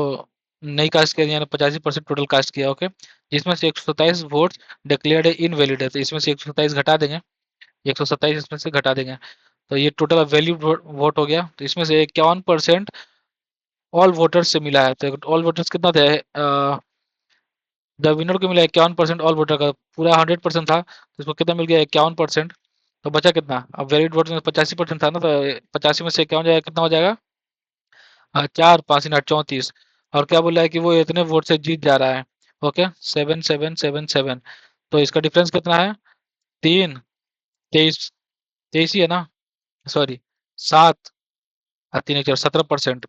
नहीं कास्ट किया, यानी 85% टोटल कास्ट किया, ओके। जिसमें से 127 वोट्स डिक्लेयर्ड इनवैलिड है, तो इसमें से 127 घटा देंगे, 127 इसमें से घटा देंगे, तो ये टोटल वैल्यू वोट हो गया, तो इसमें से 51% ऑल वोटर्स से मिला है, तो ऑल वोटर्स कितना थे, द विनर को मिला 51% ऑल वोटर का, पूरा 100% था, तो इसको कितना मिल गया 51%, तो बचा कितना, अब वैलिड वोट में 85% था ना, तो 85 में से 51 जाएगा, कितना हो जाएगा, 4 5 8 34, और क्या बोला है कि वो इतने वोट से जीत जा रहा है, ओके 7777, तो इसका डिफरेंस कितना है, 3, 23, 23 ही है ना, सॉरी 7 और 3 1 17%,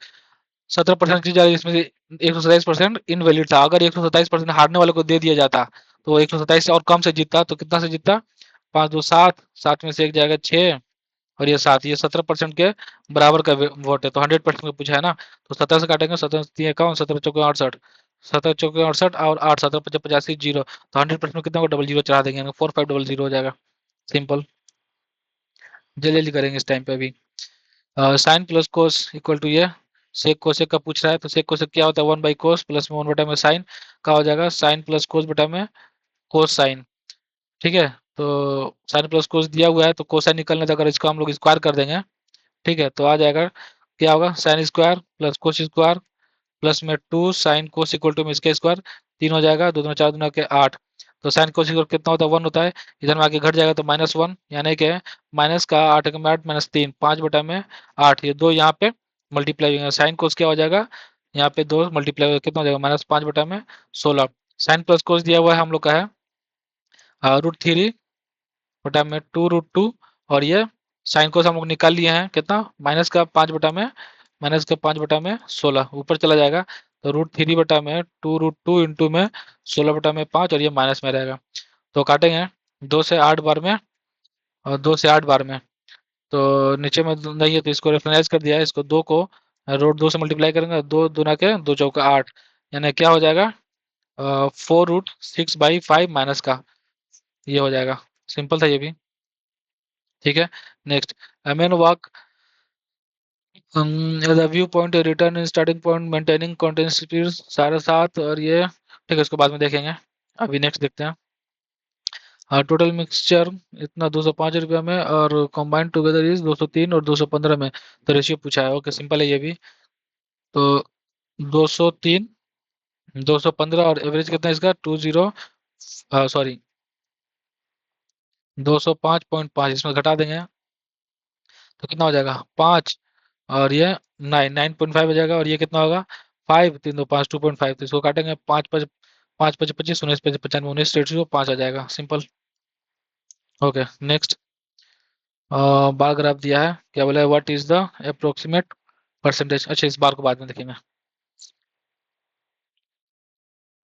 17% जीत जा रही है, इसमें से 127% इनवैलिड था, अगर 127% हारने वाले को दे दिया जाता तो वो 127 से और कम से जीतता, तो कितना से जीतता, 5 2 7, 7 में से एक जाएगा 6, और ये 7, ये 17% के बराबर का वोट है, तो 100% में पूछा है ना, तो 17 से काटेंगे, 17 3 51, 17 चौके 68, 17 चौके 68 और 8 17 55 85 जीरो, तो 100% में कितना को डबल जीरो चढ़ा देंगे, 4500 हो जाएगा, सिंपल। जल्दी जल्दी करेंगे इस टाइम पे अभी। Sine plus cos equal to ये सेक कोसेक का पूछ रहा है, तो सेक कोसेक क्या होता है, 1/कोस प्लस में 1 बटा में साइन का हो जाएगा, साइन प्लस कोस बटा में कोस साइन, ठीक है। तो साइन प्लस कोस दिया हुआ है, तो कोसाइन निकलने तक अगर इसको हम लोग स्क्वायर कर देंगे, ठीक है, तो आ जाएगा, क्या होगा, sine square plus cos square plus में 2 sin कोस इक्वल टू में इसका स्क्वायर, 3 हो जाएगा, 2 दूना 4 दूना के 8, तो साइन कोस इक्वल कितना होता है, 1 होता है, इधर में आके घट जाएगा तो -1, यानी कि माइनस का 8 में 8 -3, 5 बटा में 8, ये 2 यहाँ पे मल्टीप्लाई होगा, साइन कोस क्या हो जाएगा, यहाँ पे 2 मल्टीप्लाई होगा, कितना हो जाएगा, -5 बटा में 16, साइन प्लस कोस दिया हुआ है हम लोग का है √3 बटा में 2 √2, और ये साइन कोस हम लोग निकाल लिए हैं कितना, -5 बटा में 16 ऊपर चला जाएगा, तो √3 बटा में 2 √2 इंटू में 16 बटा में 5, और ये माइनस में रहेगा, तो काटेंगे 2 से 8 बार में, और 2 से 8 बार में, तो नीचे में नहीं है तो इसको रेफरेंस कर दिया है, इसको 2 को √2 से मल्टीप्लाई करेंगे, 2 दूना के 2 चौका 8, यानी क्या हो जाएगा, 4√6/5 माइनस का, ये हो जाएगा, सिंपल था ये भी, ठीक है। Next, man walk the view point return in starting point maintaining content speed 7.5, और ये ठीक है, इसको बाद में देखेंगे, अभी नेक्स्ट देखते हैं। टोटल मिक्सचर इतना 205 रुपया में, और कॉम्बाइंड टुगेदर इज 203 और 215 में, तो रेशियो पूछा है, ओके सिंपल है ये भी, तो 203, 215, और एवरेज कितना है इसका 20, सॉरी 205.5 इसमें घटा देंगे तो कितना हो जाएगा 5, और ये 9.5 हो जाएगा, और ये कितना होगा 5, 3 2 5 2.5, तो इसको काटेंगे 5 5 25 19 95 19 रेट 5 आ जाएगा, simple. Okay next, bar graph दिया है, क्या बोला है, what is the approximate percentage. अच्छा, इस बार को बाद में देखेंगे।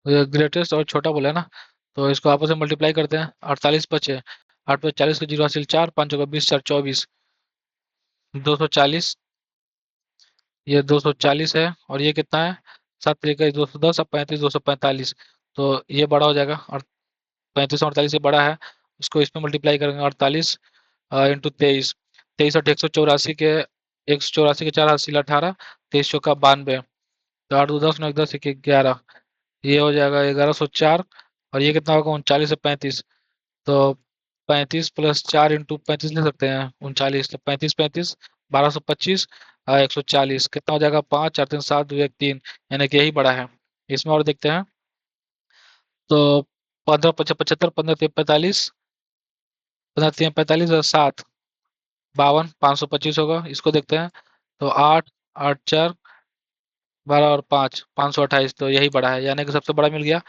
ग्रेटेस्ट और छोटा बोला है ना, तो इसको आपस में मल्टीप्लाई करते हैं, 48 × 5 8 × 40 का जीरो हासिल 4, 5 × 20 4 24, 240, ये 240 है, और ये कितना है 7 × 3 = 210, अब 35 245, तो ये बड़ा हो जाएगा, और 35 48 से बड़ा है, इसको इसमें मल्टीप्लाई करेंगे, 48 इंटू 23, 23 और 184 के 4 हासिल 18, 23 चौका 92, तो 8 2 10 9 10 1 11, ये हो जाएगा 1104, और ये कितना होगा 39 से 35, तो 35 + 4 इंटू 35 ले सकते हैं 39, तो 35 35 1225, 140, कितना हो जाएगा 5 4 3 7 2 1 3, यानी कि यही बड़ा है। इसमें और देखते हैं, तो 15 5 75, 15 3 45, 15 3 45 और 7 52, 525 होगा, इसको देखते हैं, तो 8 8 4 12 और 5 528, तो यही बड़ा है, यानी कि सबसे बड़ा मिल गया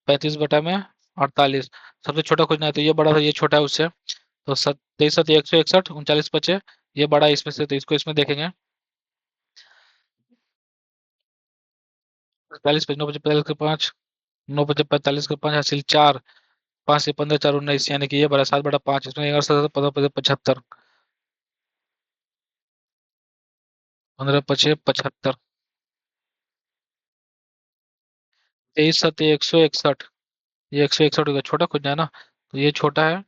35 बटा में 48। सबसे छोटा खोजना है, तो ये बड़ा था, ये छोटा है उससे, तो 23 7 161, 39 × 5 ये बड़ा है इसमें से, तो इसको इसमें देखेंगे, 45 5 9 45 के 5, 9 45 के 5 हासिल 4, 5 से 15 4 19, यानी कि ये बड़ा 7 बटा 5, इसमें 15 15 75, 15 5 75, 23 7 161, ये 161 होगा, छोटा खोजना है ना, तो ये छोटा है,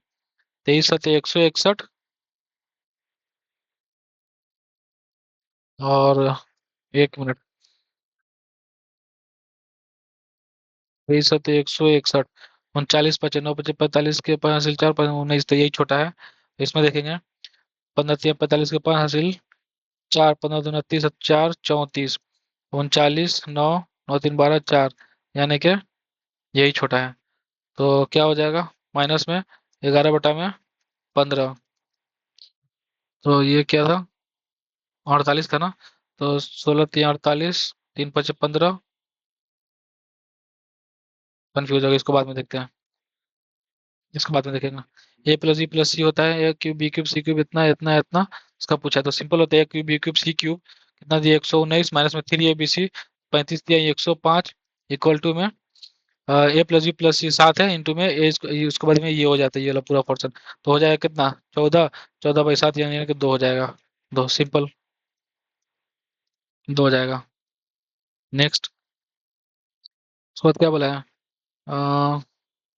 23 7 161, और 1 मिनट, 23 7 161, 39 5 9 45 के 5 हासिल 4 5 19, तो यही छोटा है, इसमें देखेंगे, 15 3 45 के 5 हासिल 4, 15 2 29 4 34, 39 9 9 3 12 4, यानी कि यही छोटा है, तो क्या हो जाएगा माइनस में 11 बटा में 15, तो ये क्या था 48 था ना, तो 16 3 48, 3 5 15, कन्फ्यूज हो गया, इसको बाद में देखते हैं, इसको बाद में देखेंगे। A + E + C होता है A³ B³ C³ इतना इतना इतना, इसका पूछा है, तो सिंपल होता है A³ B³ C³ कितना दिया 119, माइनस में 3ABC 35 दिया 105, इक्वल टू में A + B + C 7 है, इंटू में उसके बाद में ये हो जाता है, ये वाला पूरा पोर्शन, तो हो जाएगा कितना 14, 14/7, यानी कि 2 हो जाएगा, 2 सिंपल, 2 हो जाएगा। नेक्स्ट, उसके बाद क्या बोला है,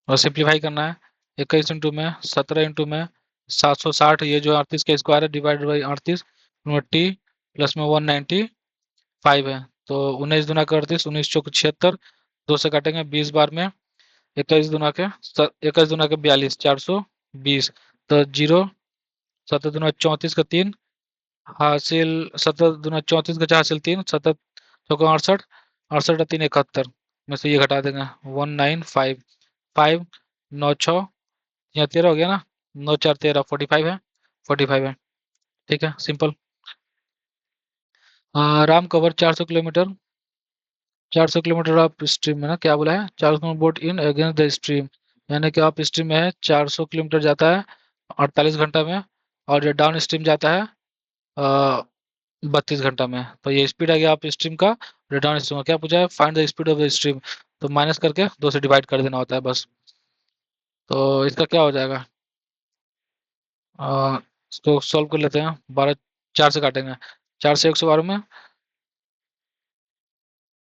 और सिंप्लीफाई करना है, 21 इंटू में 17 इंटू में 760, ये जो 38 का स्क्वायर है डिवाइडेड बाई 38, टी प्लस में 195 है, तो 19 दूना का 38, 19 चौक 76, 2 से काटेंगे 20 बार में, 21 दूना के 42 तो जीरो, 17 दूना 34 का 3 हासिल, 17 दूना 34 का 4 हासिल 3, 17 चौका 68, 68 3 71 में से ये घटा देंगे 195, 5 9 6, यहाँ 13 हो गया ना, 9 4 13, 45 है, 45 है, ठीक है simple. Ram cover 400 kilometre, 400 kilometre of stream में ना, क्या बोला है 400 boat in against the stream, यानी कि आप स्ट्रीम में है 400 किलोमीटर जाता है 48 घंटा में, और जो डाउन स्ट्रीम जाता है 32 घंटा में, तो ये स्पीड आ गया आप स्ट्रीम का, और डाउन स्ट्रीम का क्या पूछा है, find the speed of the stream, तो माइनस करके 2 से डिवाइड कर देना होता है बस, तो इसका क्या हो जाएगा, इसको सॉल्व कर लेते हैं, 12 4 से काटेंगे, 4 से 112 में,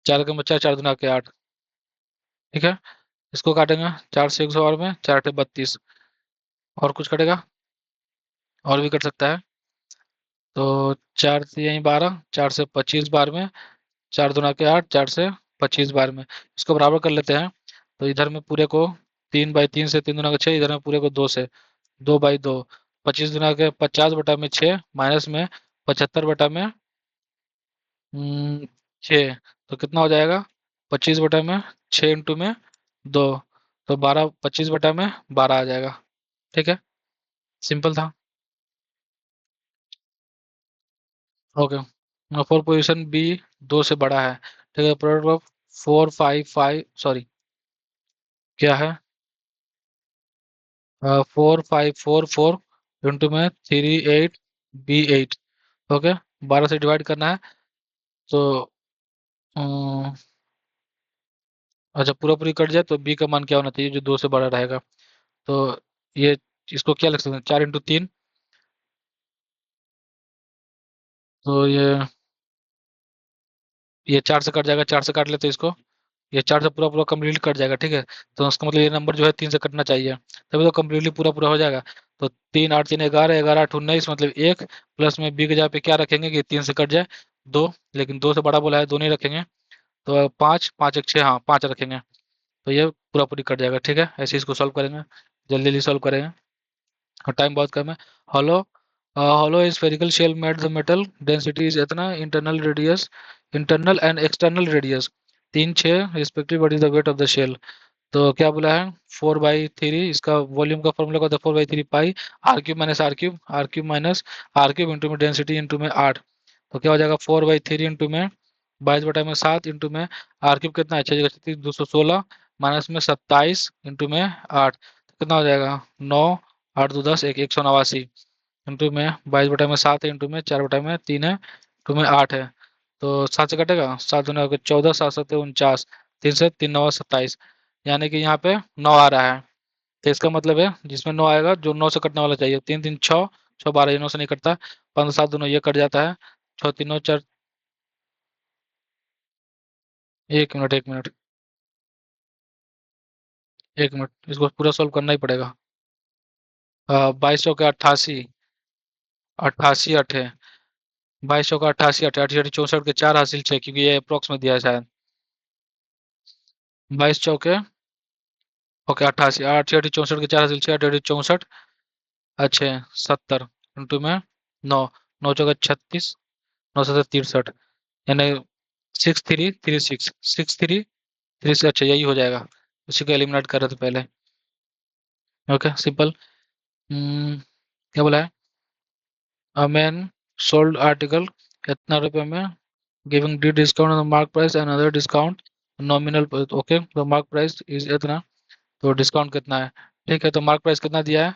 4 का बच्चा 4 दूना के 8, ठीक है, इसको काटेंगे 4 से 112 में, 4 8 32, और कुछ कटेगा, और भी कट सकता है, तो 4 से यहीं 12, 4 से 25 बार में, 4 दूना के 8, 4 से 25 बार में, इसको बराबर कर लेते हैं, तो इधर में पूरे को 3/3 से 3 दूना के 6, इधर में पूरे को 2 से 2/2, 25 दूना के 50 बटा में 6, माइनस में 75 बटा में 6, तो कितना हो जाएगा 25 बटा में 6 इंटू में 2, तो 12 25 बटा में 12 आ जाएगा, ठीक है। सिंपल था। ओके, फोर पोजीशन बी दो से बड़ा है, ठीक है। प्रोडक्ट ऑफ 4 5 5, सॉरी, क्या है, 4 5 4 4 इंटू में 3 8 B 8। ओके, 12 से डिवाइड करना है। तो अम, अच्छा, पूरा पूरी कट जाए तो बी का मान क्या होना चाहिए जो दो से बड़ा रहेगा। तो ये, इसको क्या लिख सकते हैं, 4 इंटू 3। तो ये 4 से कट जाएगा, 4 से काट ले तो इसको, ये 4 से पूरा पूरा कम्प्लीट कट जाएगा, ठीक है। तो उसका मतलब ये नंबर जो है 3 से कटना चाहिए, तभी तो कम्प्लीटली पूरा पूरा हो जाएगा। तो 3 8 3 11, 11 8 19, मतलब एक, प्लस में बी के जगह पे क्या रखेंगे कि 3 से कट जाए, दो, लेकिन दो से बड़ा बोला है, दो नहीं रखेंगे। तो 5 5 1 6, हाँ 5 रखेंगे। तो ये पूरा पूरी कट जाएगा, ठीक है। ऐसे इसको सॉल्व करेंगे, जल्दी जल्दी सॉल्व करेंगे, और टाइम बहुत कम है। hollow hollow is spherical shell made the metal density is इतना, internal and external radius 3 6 respectively, what is the weight of the shell। तो क्या बोला है, 4/3, इसका वॉल्यूम का फॉर्मूला का 4/3 पाई r³ माइनस r³ इंटू में डेंसिटी इंटू में 8। तो क्या हो जाएगा, 4/3 इंटू में 22/7 इंटू में r³ कितना है, 6 216, माइनस में 27 इंटू में 8, तो कितना हो जाएगा, 9 8 2 10 189, इंटू में 22/7 है, इंटू में 4/3 है, इंटू में 8 है। तो 7 से कटेगा, 7 दूना 14, 7 7 49, 3 से 3 9 27, यानी कि यहाँ पे 9 आ रहा है। तो इसका मतलब है जिसमें 9 आएगा, जो 9 से कटने वाला चाहिए, 3 3 6, 6 12, ये 9 से नहीं कटता, 15 7 दूना ये कट जाता है, 6 3 9 4। 1 मिनट 1 मिनट 1 मिनट, इसको पूरा सॉल्व करना ही पड़ेगा। 22 चौके 88, 88 अठे, 22 चौका 88 अठे, 88 64 के 4 हासिल 6, क्योंकि ये अप्रोक्स में दिया है शायद। 22 चौके, ओके 88, 88 64 के 4 हासिल 6, 88 64 अच्छे 70, इंटू में 9, 9 चौका 36, 9 7 63, यानी 63 36 अच्छा यही हो जाएगा। उसी को एलिमिनेट कर रहे थे पहले। Okay simple. क्या बोला है, अ मैन सोल्ड आर्टिकल इतना रुपए में, giving D discount on the mark price and other discount nominal. Okay, तो मार्क प्राइस इज इतना, तो डिस्काउंट कितना है, ठीक है। तो मार्क प्राइस कितना दिया है,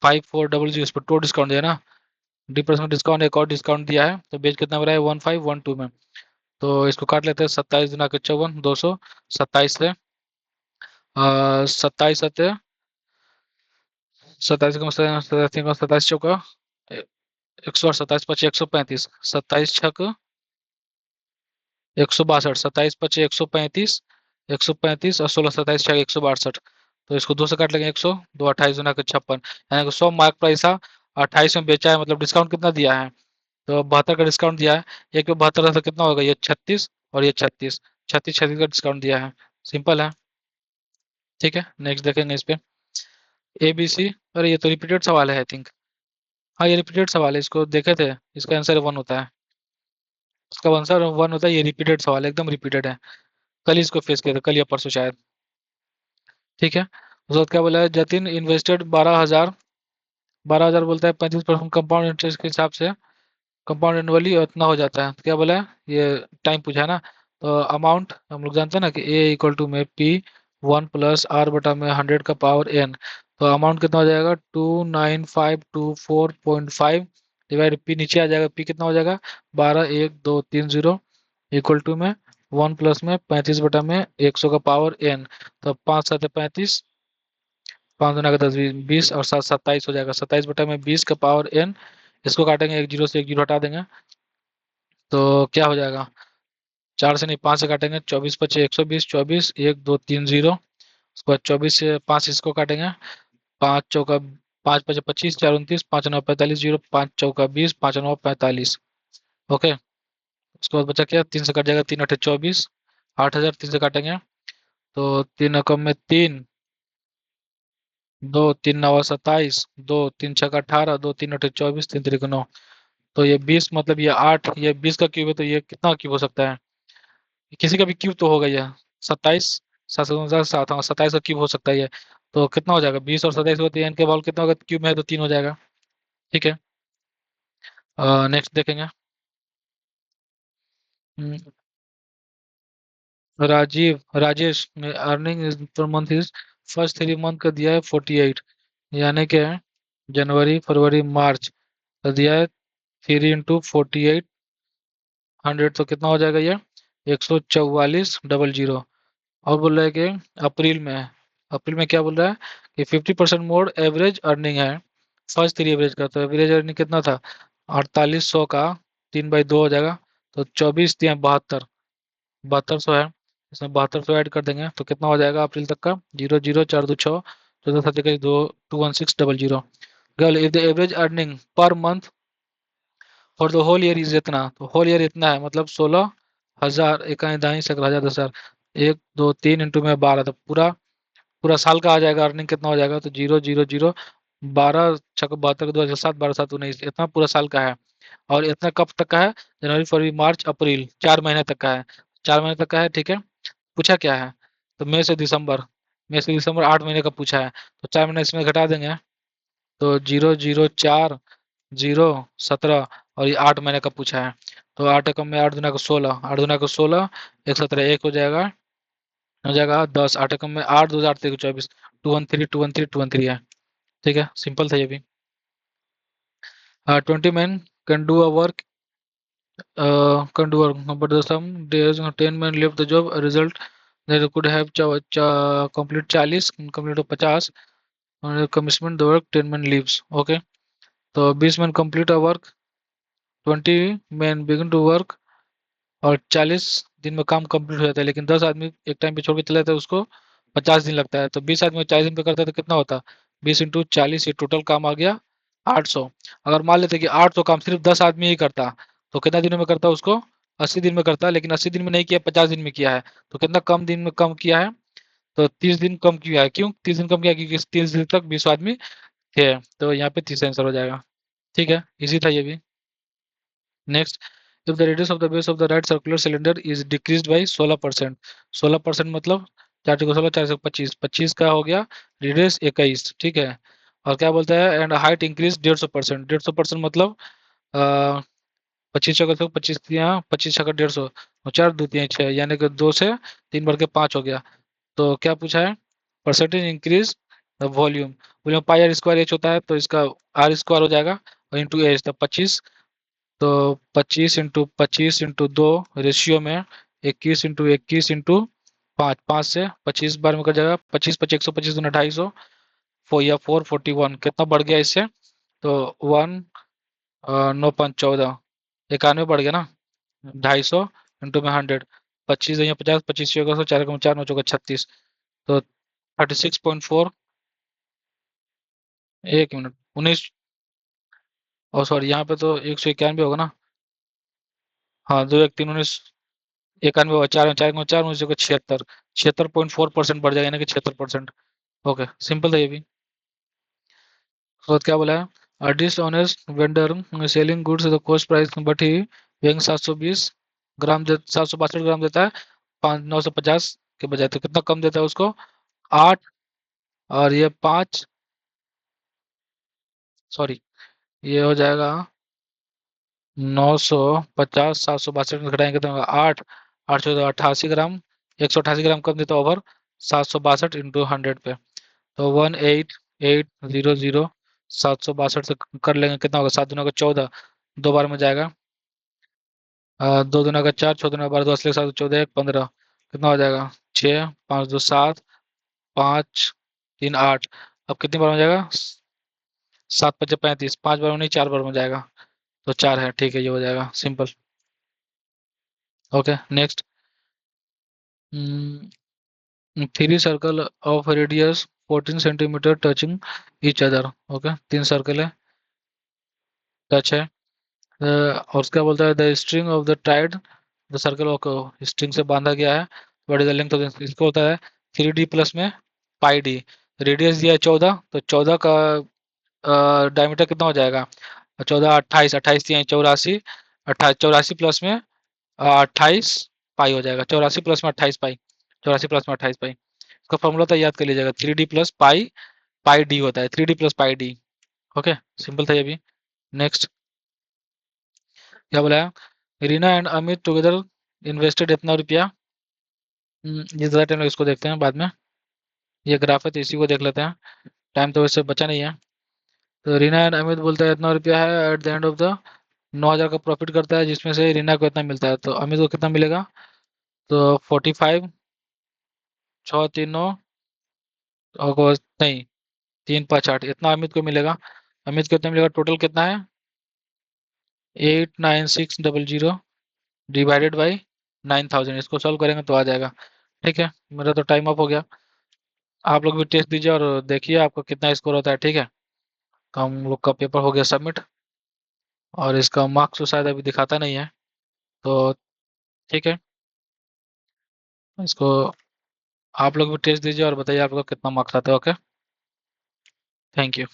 5400, इस पर टू डिस्काउंट दिया ना, डी% डिस्काउंट, एक और डिस्काउंट दिया है, तो बेच कितना बना है, 1512 में। तो इसको काट लेते हैं, 27 दूना 54, 227 से 27 सत्ताईस का 27 चौका 108, 27 5 135, 27 6 162, 27 5 135, 135 और 16 27 6 162। तो इसको दो से काट लेंगे, 100 दो 28 दूना 56, यानी कि 100 मार्क प्राइस था, 28 में बेचा है, मतलब डिस्काउंट कितना दिया है, तो 72 का डिस्काउंट दिया है। एक पे 72 था, कितना होगा, ये 36 और ये 36, 36 36 का डिस्काउंट दिया है। सिंपल है, ठीक है। नेक्स्ट देखेंगे इस पे, ए बी सी, अरे ये तो रिपीटेड सवाल है आई थिंक। हाँ ये रिपीटेड सवाल है, इसको देखे थे, इसका आंसर 1 होता है, इसका आंसर 1 होता है, ये रिपीटेड सवाल है, एकदम रिपीटेड है। कल ही इसको फेस किया था, कल या परसों शायद, ठीक है। उसके बाद क्या बोला है, जतिन इन्वेस्टेड 12,000, 12,000 बोलता है 35% कंपाउंड इंटरेस्ट के हिसाब से, कंपाउंड एनुअली उतना हो जाता है। तो क्या बोला है, ये टाइम पूछा है ना। तो अमाउंट हम लोग जानते हैं ना कि ए इक्वल टू में P 1 + R/100 का पावर n। तो अमाउंट कितना हो जाएगा, 29524.5 डिवाइड पी, नीचे आ जाएगा, पी कितना हो जाएगा, 12 1 2 3 0, इक्वल टू में 1 प्लस में 35/100 का पावर n। तो 5 7 35, 5 दूना 10 20 और 7 27 हो जाएगा, 27/20 का पावर n। इसको काटेंगे, एक जीरो से एक जीरो हटा देंगे, तो क्या हो जाएगा, 4 से नहीं 5 से काटेंगे, 24 5 120, 24 1 2 3 0। उसके बाद 24 से 5 इसको काटेंगे, 5 चौका 5 5 25, 4 29, 5 9 45, 0 5 चौका 20, 5 9 45। ओके, उसके बाद बचा क्या, 3 से कट जाएगा, 3 8 24, 8,000 3 से काटेंगे, तो 3 एकम में 3, 2 3 9 27, 2 3 6 18, 2 3 8 24, 3 3 9। तो ये 20, मतलब ये 8, ये 20 का क्यूब है, तो ये कितना क्यूब हो सकता है, किसी का भी क्यूब तो होगा ये, 27, 7 7 7, हाँ 27 का क्यूब हो सकता है ये। तो कितना हो जाएगा, 20 और 27 होती है, इनके बॉल कितना होगा, क्यूब में है तो 3 हो जाएगा। ठीक है, नेक्स्ट देखेंगे। हम्म, Rajesh earning per month is first 3 month का दिया है 48, यानी कि जनवरी फरवरी मार्च का दिया है 3 इंटू 48 100, तो कितना हो जाएगा ये 144,000। और बोल रहा है कि अप्रैल में है, अप्रैल में क्या बोल रहा है कि 50% मोर एवरेज अर्निंग है फर्स्ट 3 एवरेज का, तो एवरेज अर्निंग कितना था 4800 का 3/2 हो जाएगा, तो 24 या 72, 7200 है, इसमें 7200 ऐड कर देंगे तो कितना हो जाएगा अप्रैल तक का 00 4 2 6 14 7 2 21600। Girl if the average earning per month for the whole year is इतना, तो होल ईयर इतना है मतलब 16,000 इकाई दाई 17,000 एक दो तीन इंटू में 12, तो पूरा पूरा साल का आ जाएगा अर्निंग कितना हो जाएगा, तो 0 0 0 12 6 72 2 7 12 7 19 इतना पूरा साल का है। और इतना कब तक का है, जनवरी फरवरी मार्च अप्रैल 4 महीने तक का है, 4 महीने तक का है। ठीक है, पूछा क्या है, तो मई से दिसंबर 8 महीने का पूछा है, तो 4 महीने इसमें घटा देंगे, तो 0 0 4 0 17 और ये 8 महीने का पूछा है, तो 8 एकम में 8 दूना को 16, 8 दूना को 16 1 17 1 हो जाएगा 10, 8 एकम में 8 2 8 24, 213 है। ठीक है, सिंपल था ये भी। 20 men can do a work, but the some days 10 men left the job, a result they could have complete 40 complete 50 और commitment the work 10 men leaves, okay, तो 20 men complete a work, 20 men begin to work और 40 दिन में काम complete हो जाता है, लेकिन 10 आदमी एक टाइम पे छोड़ के चले जाते हैं, उसको 50 दिन लगता है, तो 20 आदमी 40 दिन पे करता है तो कितना होता, 20 इंटू 40, ये टोटल काम आ गया 800। अगर मान लेते कि 800 काम सिर्फ 10 आदमी ही करता, तो कितना दिनों में करता उसको, 80 दिन में करता, लेकिन 80 दिन में नहीं किया, 50 दिन में किया है, तो कितना कम दिन में कम किया है, तो 30 दिन कम किया है। क्यों 30 दिन कम किया, क्योंकि 30 दिन तक 20 आदमी थे, तो यहाँ पे 30 आंसर हो जाएगा। ठीक है, इजी था ये भी। Next, if the radius of the base of the right circular cylinder is decreased by 16%, 16% मतलब 4 को 16 4 से 25, 25 का हो गया रेडियस 21। ठीक है, और क्या बोलता है एंड हाइट इंक्रीज 150%, 150% मतलब 25 यहाँ 25 6 150 और 4 2 3 6, यानी कि 2 से 3 बढ़ के 5 हो गया। तो क्या पूछा है, percentage increase volume, volume pi r square h होता है, तो इसका आर स्क्वायर हो जाएगा और इंटू एच, तो 25, तो 25 इंटू 25 इंटू 2 रेशियो में 21 इंटू 21 इंटू 5, 5 से 25 बार में कर जाएगा, 25 25 125 2 441 कितना बढ़ गया इससे, तो 1 9 5 14 91 बढ़ गया ना, 250 इंटू में 100, 25 50 25 4 4 9 चौका 36, तो 36.4, 1 मिनट 19, और सॉरी यहाँ पे तो 191 होगा ना, हाँ 2 1 3 19 91 होगा, 4 4 4 19 को 76, 76.4% बढ़ जाएगा, यानी कि 76%। ओके, सिंपल था ये भी। उसके बाद क्या बोला है, dishonest vendor selling goods the cost price but he weighing 720 ग्राम 762 ग्राम देता है 950 के बजाय, तो कितना कम देता है उसको, 8, और ये 5, सॉरी ये हो जाएगा 950 762 में घटाएंगे तो 8, 888 ग्राम, 188 ग्राम कम देता है ओवर 762 इंटू 100 पे, तो 18,800 762 से कर लेंगे कितना होगा, 7 दूना का 14, 2 बार में जाएगा, 2 दूना का 4 6 दूना का 12 2 असले 7 14 1 15, कितना हो जाएगा 6 5 2 7 5 3 8, अब कितनी बार में जाएगा, 7 5 35, 5 बार में नहीं 4 बार में जाएगा, तो 4 है। ठीक है, ये हो जाएगा simple. Okay, next, three circle of radius 14 centimetre touching each other, okay 3 circle है, टच है, और उसका बोलता है the string of the tied the circle को स्ट्रिंग से बांधा गया है, what is the length of इसको होता है 3D+ में पाई डी, रेडियस दिया है 14, तो 14 का डायमीटर कितना हो जाएगा, 14 28, 28 दिया है 84, 28 84 प्लस में 28 पाई हो जाएगा, 84 प्लस में 28 पाई, 84 प्लस में 28 पाई, उसका फॉर्मूला था, याद कर लीजिएगा, 3D प्लस पाई, पाई डी होता है, 3D plus pi D. Okay, simple था ये भी। नेक्स्ट क्या बोला है, Reena and Amit together invested इतना रुपया। ये ज़्यादा टाइम इसको देखते हैं बाद में, ये ग्राफ है तो इसी को देख लेते हैं, टाइम तो वैसे बचा नहीं है। तो रीना एंड अमित बोलता है इतना रुपया है at the end of the, 9,000 का प्रॉफिट करता है, जिसमें से रीना को इतना मिलता है, तो अमित को कितना मिलेगा, तो 45, 6 3 9, और नहीं 3 5 8, इतना अमित को मिलेगा। अमित को कितना मिलेगा, टोटल कितना है, 89600 डिवाइडेड बाई 9000, इसको सॉल्व करेंगे तो आ जाएगा। ठीक है, मेरा तो टाइम अप हो गया, आप लोग भी टेस्ट दीजिए और देखिए आपको कितना स्कोर होता है। ठीक है, तो हम लोग का पेपर हो गया सबमिट, और इसका मार्क्स तो शायद अभी दिखाता नहीं है, तो ठीक है, इसको आप लोग भी टेस्ट दीजिए और बताइए आपको कितना मार्क्स आता है। Okay, thank you.